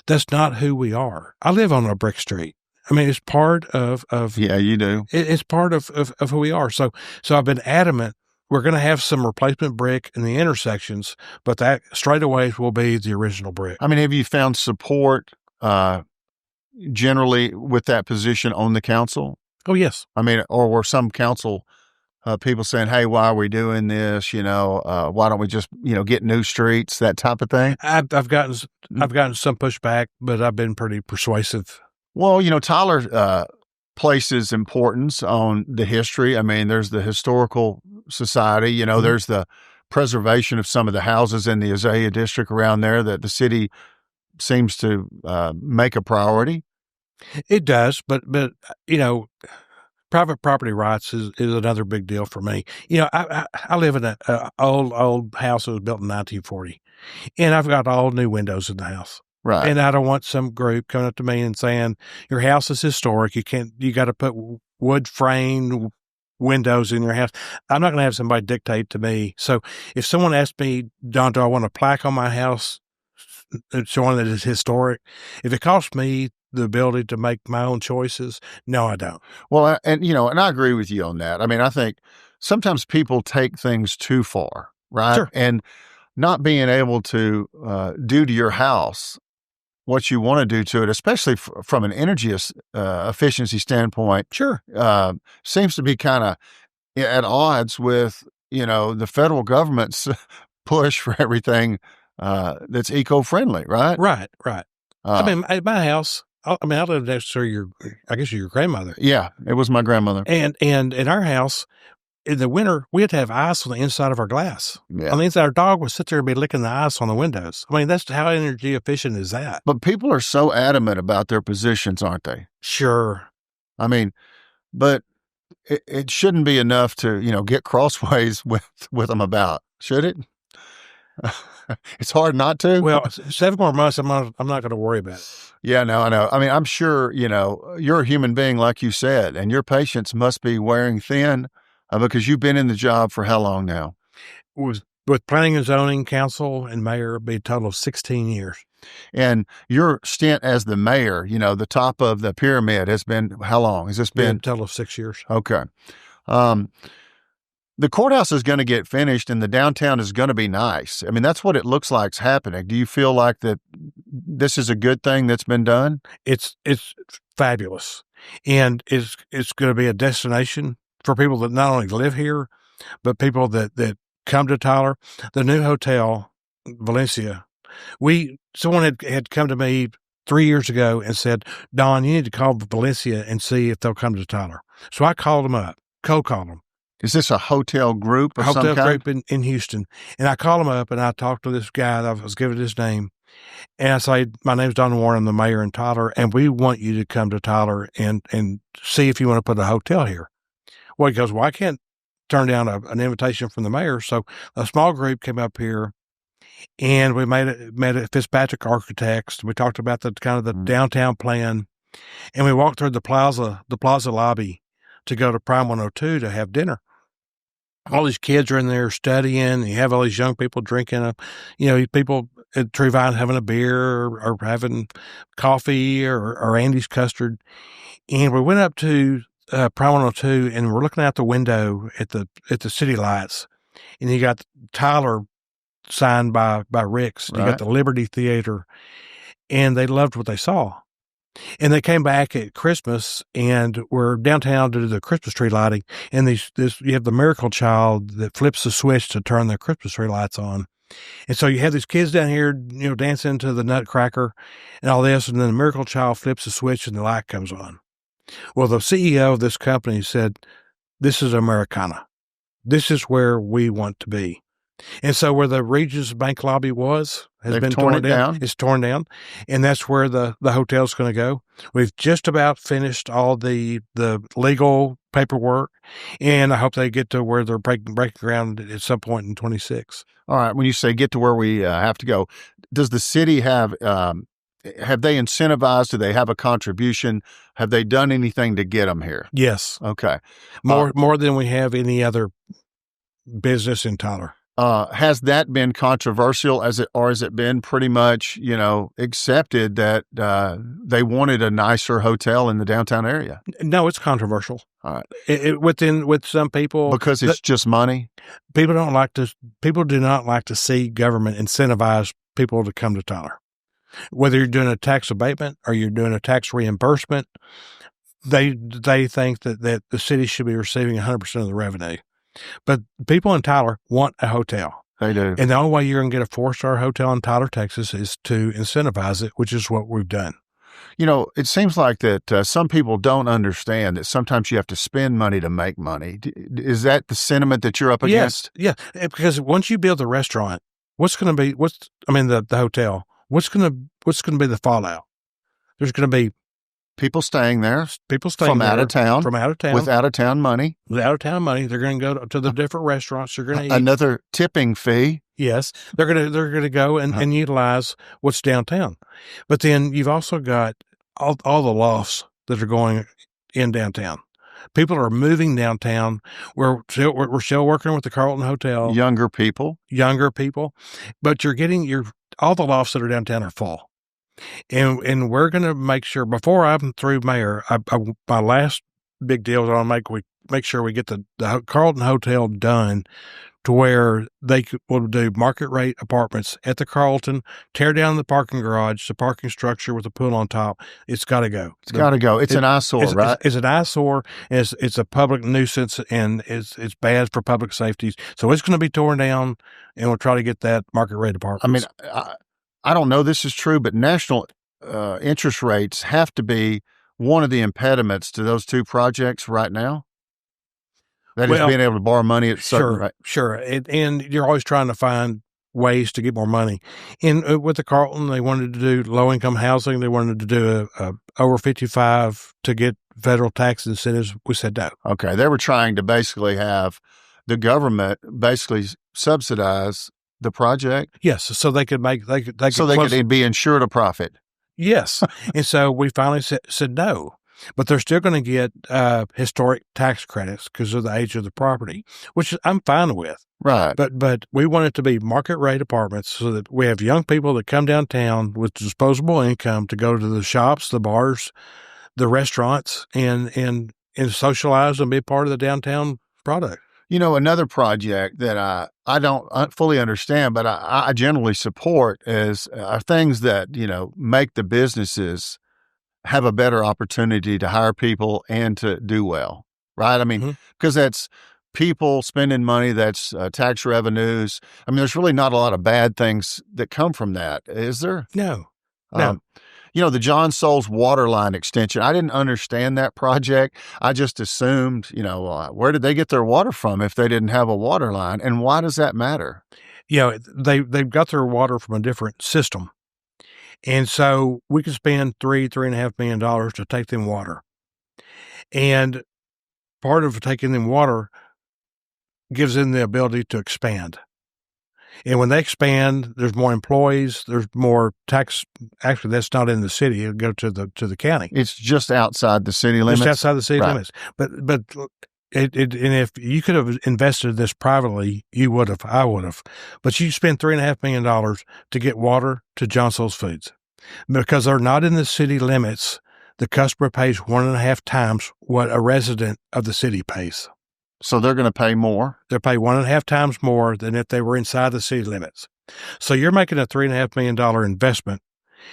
That's not who we are. I live on a brick street. I mean, it's part of yeah, you do. It's part of who we are. So I've been adamant. We're going to have some replacement brick in the intersections, but that straightaways will be the original brick. I mean, have you found support generally with that position on the council? Oh, yes. I mean, or were some council people saying, hey, why are we doing this? Why don't we just, get new streets, that type of thing? I've gotten some pushback, but I've been pretty persuasive. Well, Tyler places importance on the history. I mean, there's the historical society, mm-hmm. There's the preservation of some of the houses in the Azalea district around there that the city seems to make a priority. It does, but private property rights is another big deal for me. I live in an old house that was built in 1940, and I've got all new windows in the house. Right. And I don't want some group coming up to me and saying, your house is historic. You got to put wood framed windows in your house. I'm not going to have somebody dictate to me. So if someone asks me, Don, do I want a plaque on my house showing that it's historic? If it costs me the ability to make my own choices, no, I don't. Well, and I agree with you on that. I mean, I think sometimes people take things too far, right? Sure. And not being able to do to your house what you want to do to it, especially from an energy efficiency standpoint, sure, seems to be kind of at odds with, the federal government's push for everything that's eco-friendly, right? Right. I mean, at my house, I lived next to your grandmother. Yeah, it was my grandmother. And in our house, in the winter, we had to have ice on the inside of our glass. Yeah. On the inside, our dog would sit there and be licking the ice on the windows. I mean, that's how energy efficient is that. But people are so adamant about their positions, aren't they? Sure. I mean, but it shouldn't be enough to, get crossways with them about, should it? It's hard not to. Well, 7 more months, I'm not going to worry about it. Yeah, no, I know. I mean, I'm sure, you're a human being, like you said, and your patience must be wearing thin. Because you've been in the job for how long now? With planning and zoning, council, and mayor, it'll be a total of 16 years. And your stint as the mayor, the top of the pyramid has been how long? Has this been? A total of 6 years. Okay. The courthouse is going to get finished and the downtown is going to be nice. I mean, that's what it looks like is happening. Do you feel like that this is a good thing that's been done? It's fabulous. And it's going to be a destination for people that not only live here, but people that come to Tyler. The new hotel, Valencia, someone had come to me 3 years ago and said, Don, you need to call Valencia and see if they'll come to Tyler. So I called them up, cold called them. Is this a hotel group of some kind? Hotel group in Houston. And I called them up and I talked to this guy that I was given his name. And I say, my name's Don Warren, I'm the mayor in Tyler, and we want you to come to Tyler and see if you want to put a hotel here. Well, he goes, well, I can't turn down an invitation from the mayor. So a small group came up here And we met at Fitzpatrick Architects. We talked about the kind of the downtown plan, and we walked through the plaza lobby to go to Prime 102 to have dinner. All these kids are in there studying, and you have all these young people drinking, people at Trevine having a beer or having coffee or Andy's custard. And we went up to Prime 102, and we're looking out the window at the city lights, and you got Tyler signed by Rick's. You got the Liberty Theater, and they loved what they saw. And they came back at Christmas, and we're downtown to do the Christmas tree lighting. And you have the miracle child that flips the switch to turn the Christmas tree lights on. And so you have these kids down here, dancing to the Nutcracker and all this, and then the miracle child flips the switch and the light comes on. Well, the CEO of this company said, "This is Americana. This is where we want to be." And so where the Regions Bank lobby has been torn down. It's torn down, and that's where the hotel's going to go. We've just about finished all the legal paperwork, and I hope they get to where they're breaking ground at some point in 26. All right. When you say get to where we have to go, does the city have they incentivized? Do they have a contribution? Have they done anything to get them here? Yes. Okay. More than we have any other business in Tyler. Has that been controversial or has it been pretty much, accepted that they wanted a nicer hotel in the downtown area? No, it's controversial. All right. With some people, because it's just money. People do not like to see government incentivize people to come to Tyler. Whether you're doing a tax abatement or you're doing a tax reimbursement, they think that the city should be receiving 100% of the revenue. But people in Tyler want a hotel. They do. And the only way you're going to get a 4-star hotel in Tyler, Texas is to incentivize it, which is what we've done. It seems like that some people don't understand that sometimes you have to spend money to make money. Is that the sentiment that you're up against? Yes. Yeah. Because once you build the restaurant, the hotel, what's going to be the fallout? There's going to be people staying there from out of town with out of town money. They're going to go to the different restaurants. They're going to eat. Another tipping fee. Yes, they're going to go and utilize what's downtown. But then you've also got all the lofts that are going in downtown. People are moving downtown. We're still working with the Carlton Hotel. Younger people, but all the lofts that are downtown are full. And we're going to make sure before I'm through mayor, my last big deal is I'll make sure we get the Carlton Hotel done to where will do market rate apartments at the Carlton, tear down the parking garage, the parking structure with a pool on top. It's got to go. It's got to go. It's an eyesore, right? It's an eyesore. It's a public nuisance, and it's bad for public safety. So it's going to be torn down, and we'll try to get that market rate apartments. I don't know this is true, but national interest rates have to be one of the impediments to those two projects right now. That is being able to borrow money at certain rate. Sure. And you're always trying to find ways to get more money. And with the Carlton, they wanted to do low-income housing. They wanted to do a over 55 to get federal tax incentives. We said no. Okay. They were trying to basically have the government basically subsidize the project. Yes. So they could could be insured a profit. Yes. And so we finally said no. But they're still going to get historic tax credits because of the age of the property, which I'm fine with. Right. But we want it to be market rate apartments so that we have young people that come downtown with disposable income to go to the shops, the bars, the restaurants, and socialize and be part of the downtown product. Another project that I don't fully understand, but I generally support are things that, make the businesses have a better opportunity to hire people and to do well, right? Because that's people spending money, that's tax revenues. There's really not a lot of bad things that come from that, is there? No. The John Soules water line extension, I didn't understand that project. I just assumed, where did they get their water from if they didn't have a water line? And why does that matter? They've got their water from a different system. And so we could spend $3.5 million to take them water. And part of taking them water gives them the ability to expand. And when they expand, there's more employees, there's more tax. Actually, that's not in the city. It'll go to the county. It's just outside the city limits. Just outside the city limits. But and if you could have invested this privately, you would have. I would have. But you spent $3.5 million to get water to Johnson's Foods because they're not in the city limits. The customer pays 1.5 times what a resident of the city pays. So they're going to pay more? They'll pay 1.5 times more than if they were inside the city limits. So you're making a $3.5 million investment,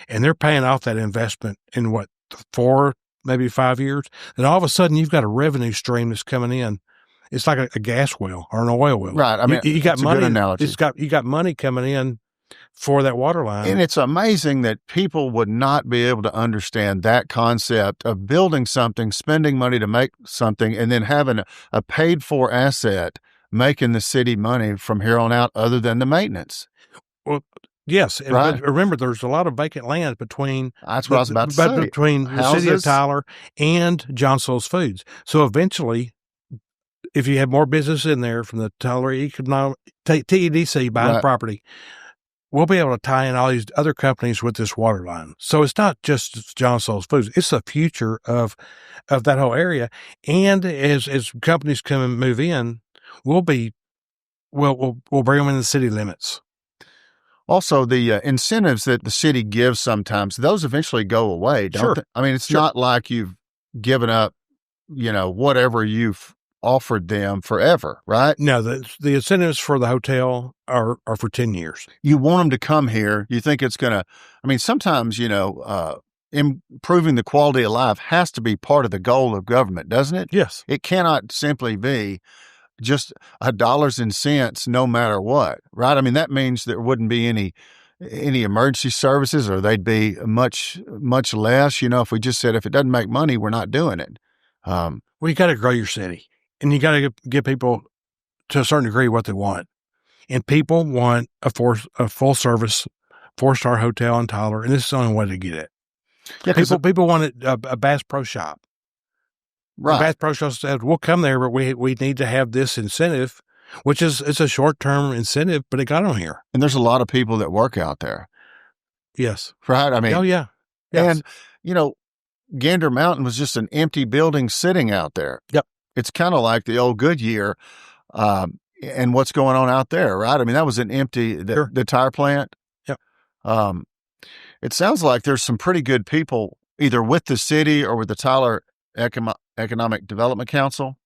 and they're paying off that investment in what, 4, maybe 5 years? And all of a sudden, you've got a revenue stream that's coming in. It's like a gas well or an oil well. Right. I mean, you got money. A good analogy. You got money coming in for that water line. And it's amazing that people would not be able to understand that concept of building something, spending money to make something, and then having a paid-for asset making the city money from here on out other than the maintenance. Well, yes. Right. But remember, there's a lot of vacant land between That's what I was about to say. Between the city of Tyler and Johnson's Foods. So eventually, if you have more business in there from the Tyler TEDC buying property, we'll be able to tie in all these other companies with this water line. So it's not just Johnson's Foods; it's the future of that whole area. And as companies come and move in, we'll bring them in the city limits. Also, the incentives that the city gives sometimes, those eventually go away, don't they? I mean, it's not like you've given up, whatever you've offered them forever, right? No, the incentives for the hotel are for 10 years. You want them to come here. You think it's going to, sometimes, improving the quality of life has to be part of the goal of government, doesn't it? Yes. It cannot simply be just dollars and cents no matter what, right? That means there wouldn't be any emergency services, or they'd be much, much less, if we just said, if it doesn't make money, we're not doing it. Well, you got to grow your city. And you got to give people, to a certain degree, what they want. And people want a full-service 4-star hotel in Tyler, and this is the only way to get it. Yeah, people want a Bass Pro Shop. Right. The Bass Pro Shop said, we'll come there, but we need to have this incentive, which it's a short-term incentive, but it got on here. And there's a lot of people that work out there. Yes. Right? Oh, yeah. Yes. And, Gander Mountain was just an empty building sitting out there. Yep. It's kind of like the old Goodyear and what's going on out there, right? That was an empty, the tire plant. Yep. It sounds like there's some pretty good people either with the city or with the Tyler Economic Development Council.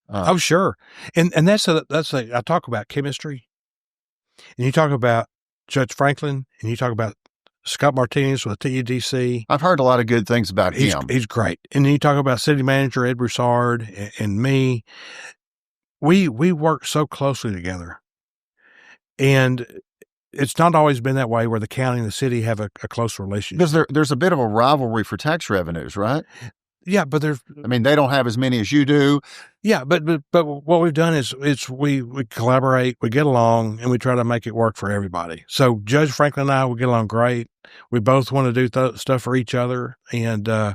Oh, sure. And that's I talk about chemistry, and you talk about Judge Franklin, and you talk about Scott Martinez with TEDC. I've heard a lot of good things about him. He's great. And then you talk about city manager Ed Broussard and me. We work so closely together. And it's not always been that way where the county and the city have a close relationship. Because there's a bit of a rivalry for tax revenues, right? Yeah, but there's... they don't have as many as you do. Yeah, but what we've done is we collaborate, we get along, and we try to make it work for everybody. So Judge Franklin and I, we get along great. We both want to do stuff for each other, and I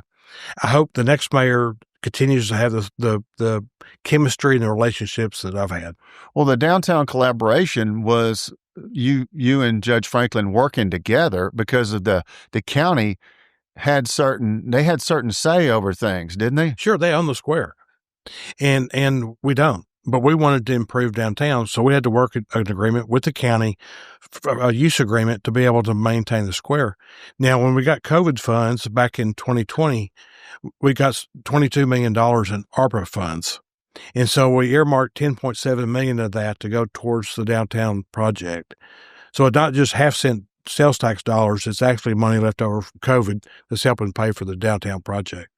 hope the next mayor continues to have the chemistry and the relationships that I've had. Well, the downtown collaboration was you and Judge Franklin working together because of the county had certain say over things, didn't they? Sure, they own the square. And we don't, but we wanted to improve downtown. So we had to work an agreement with the county, a use agreement to be able to maintain the square. Now, when we got COVID funds back in 2020, we got $22 million in ARPA funds. And so we earmarked $10.7 million of that to go towards the downtown project. So it's not just half-cent sales tax dollars, it's actually money left over from COVID that's helping pay for the downtown project.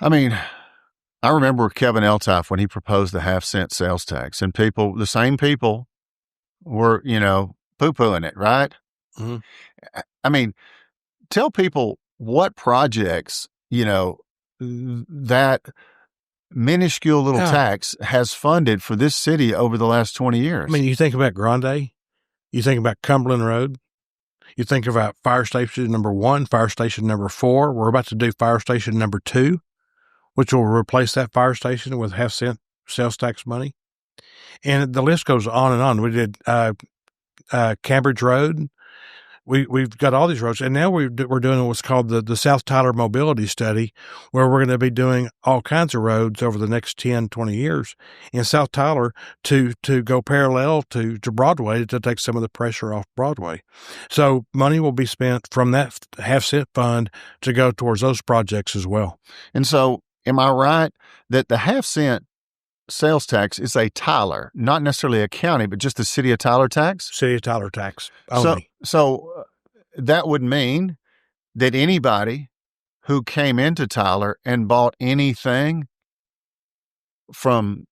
I remember Kevin Eltoff when he proposed the half-cent sales tax, and the same people were, poo-pooing it, right? Mm-hmm. Tell people what projects, that minuscule little tax has funded for this city over the last 20 years. You think about Grande, you think about Cumberland Road, you think about fire station number 1, fire station number 4. We're about to do fire station number 2, which will replace that fire station with half-cent sales tax money. And the list goes on and on. We did Cambridge Road. We've got all these roads, and now we're doing what's called the South Tyler Mobility Study, where we're going to be doing all kinds of roads over the next 10, 20 years in South Tyler to go parallel to Broadway to take some of the pressure off Broadway. So money will be spent from that half-cent fund to go towards those projects as well. And so am I right that the half-cent sales tax is a Tyler, not necessarily a county, but just the city of Tyler tax? City of Tyler tax only. So that would mean that anybody who came into Tyler and bought anything from,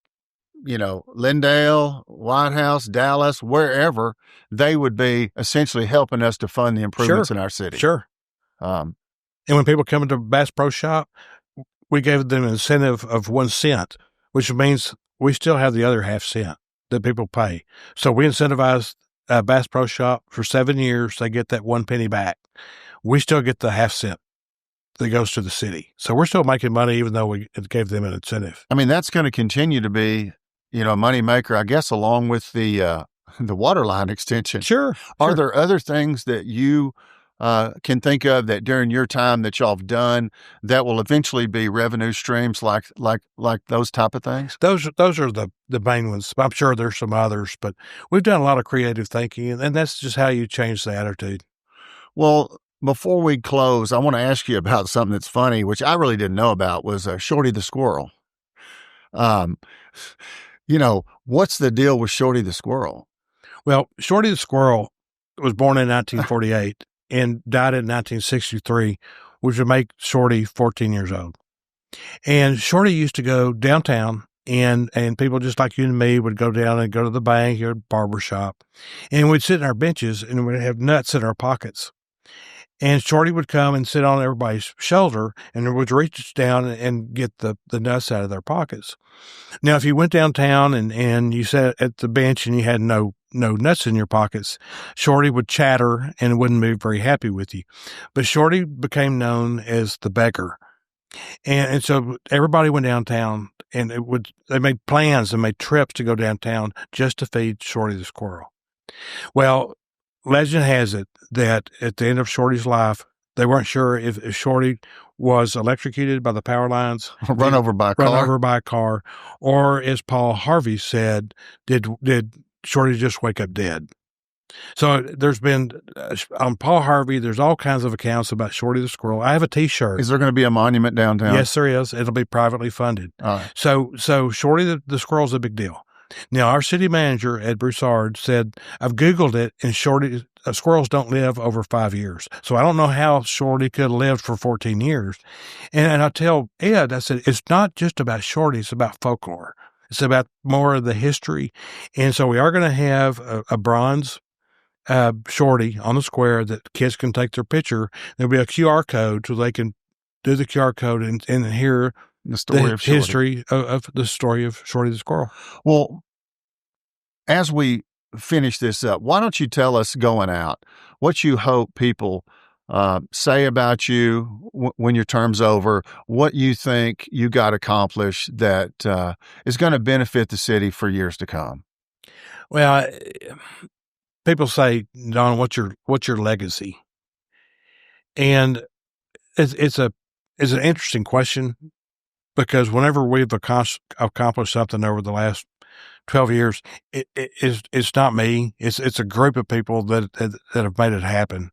Lindale, White House, Dallas, wherever, they would be essentially helping us to fund the improvements in our city. Sure. And when people come into Bass Pro Shop, we gave them an incentive of 1 cent, which means we still have the other half cent that people pay. So we incentivize Bass Pro Shop for 7 years. They get that 1 penny back. We still get the half cent that goes to the city. So we're still making money, even though we gave them an incentive. I mean, that's going to continue to be, a money maker, I guess, along with the water line extension. Sure. Are there other things that you can think of that during your time that y'all have done that will eventually be revenue streams like those type of things? Those are the main ones. I'm sure there's some others, but we've done a lot of creative thinking, and that's just how you change the attitude. Well, before we close, I want to ask you about something that's funny, which I really didn't know about, was Shorty the squirrel. What's the deal with Shorty the squirrel? Well, Shorty the squirrel was born in 1948 and died in 1963, which would make Shorty 14 years old. And Shorty used to go downtown, and people just like you and me would go down and go to the bank or barber shop, and we'd sit in our benches and we'd have nuts in our pockets. And Shorty would come and sit on everybody's shoulder and would reach down and get the nuts out of their pockets. Now, if you went downtown and you sat at the bench and you had no nuts in your pockets, Shorty would chatter and wouldn't be very happy with you. But Shorty became known as the beggar. And so everybody went downtown, and they made plans and made trips to go downtown just to feed Shorty the squirrel. Well, legend has it that at the end of Shorty's life, they weren't sure if Shorty was electrocuted by the power lines, run over by a car, or as Paul Harvey said, did Shorty just wake up dead? So there's been, on Paul Harvey, there's all kinds of accounts about Shorty the squirrel. I have a T-shirt. Is there going to be a monument downtown? Yes, there is. It'll be privately funded. All right. So Shorty the squirrel's a big deal. Now, our city manager, Ed Broussard, said, I've Googled it, and squirrels don't live over 5 years. So I don't know how Shorty could have lived for 14 years. And I tell Ed, I said, it's not just about Shorty, it's about folklore. It's about more of the history. And so we are going to have a bronze Shorty on the square that kids can take their picture. There'll be a QR code so they can do the QR code and hear the story of Shorty. History of the story of Shorty the squirrel. Well, as we finish this up, why don't you tell us going out what you hope people say about you when your term's over, what you think you got accomplished that is going to benefit the city for years to come? Well, people say, Don, what's your legacy? And it's an interesting question, because whenever we've accomplished something over the last 12 years, it's not me. It's a group of people that have made it happen.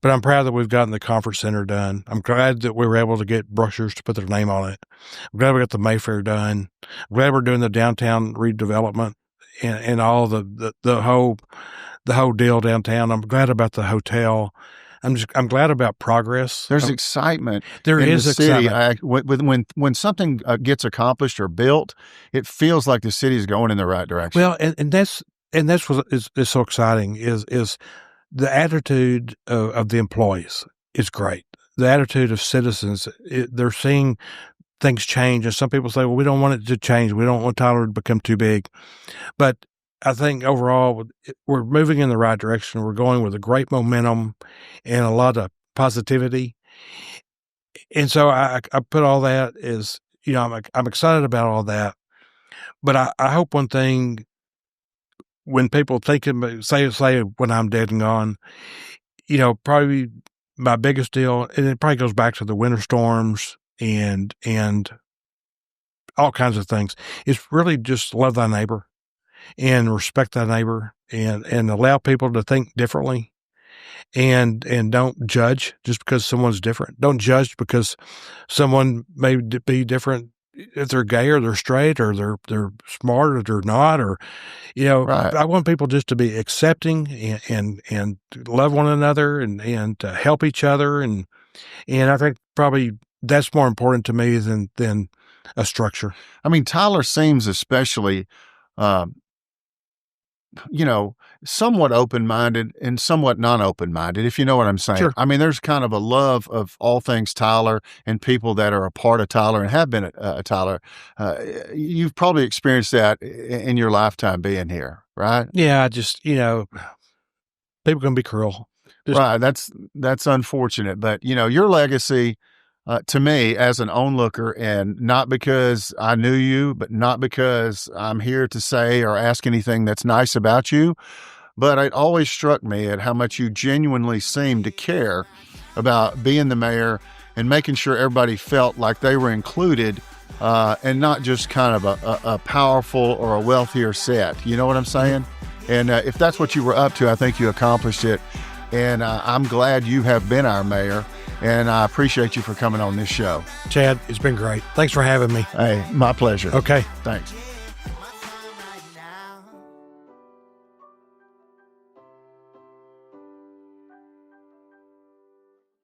But I'm proud that we've gotten the conference center done. I'm glad that we were able to get brochures to put their name on it. I'm glad we got the Mayfair done. I'm glad we're doing the downtown redevelopment and all the whole deal downtown. I'm glad about the hotel. I'm glad about progress. There's excitement. There is the city. excitement. When something gets accomplished or built, it feels like the city is going in the right direction. Well, and that's what is so exciting is the attitude of the employees is great. The attitude of citizens, they're seeing things change. And some people say, well, we don't want it to change. We don't want Tyler to become too big. But I think overall, we're moving in the right direction. We're going with a great momentum and a lot of positivity. And so I put all that as, I'm excited about all that. But I hope one thing when people think of me, say when I'm dead and gone, probably my biggest deal, and it probably goes back to the winter storms and all kinds of things, is really just love thy neighbor and respect thy neighbor and allow people to think differently and don't judge just because someone's different. Don't judge because someone may be different if they're gay or they're straight or they're smart or they're not, or Right. I want people just to be accepting and love one another and to help each other, and I think probably that's more important to me than a structure. I mean, Tyler seems especially, somewhat open-minded and somewhat non-open-minded, if you know what I'm saying. Sure. I mean, there's kind of a love of all things Tyler and people that are a part of Tyler and have been a Tyler. You've probably experienced that in your lifetime being here, right? Yeah, just people can be cruel. Right. That's unfortunate, but your legacy, to me as an onlooker, and not because I knew you, but not because I'm here to say or ask anything that's nice about you, but it always struck me at how much you genuinely seemed to care about being the mayor and making sure everybody felt like they were included, and not just kind of a powerful or a wealthier set. You know what I'm saying? And if that's what you were up to, I think you accomplished it. And I'm glad you have been our mayor, and I appreciate you for coming on this show. Chad, it's been great. Thanks for having me. Hey, my pleasure. Okay. Thanks.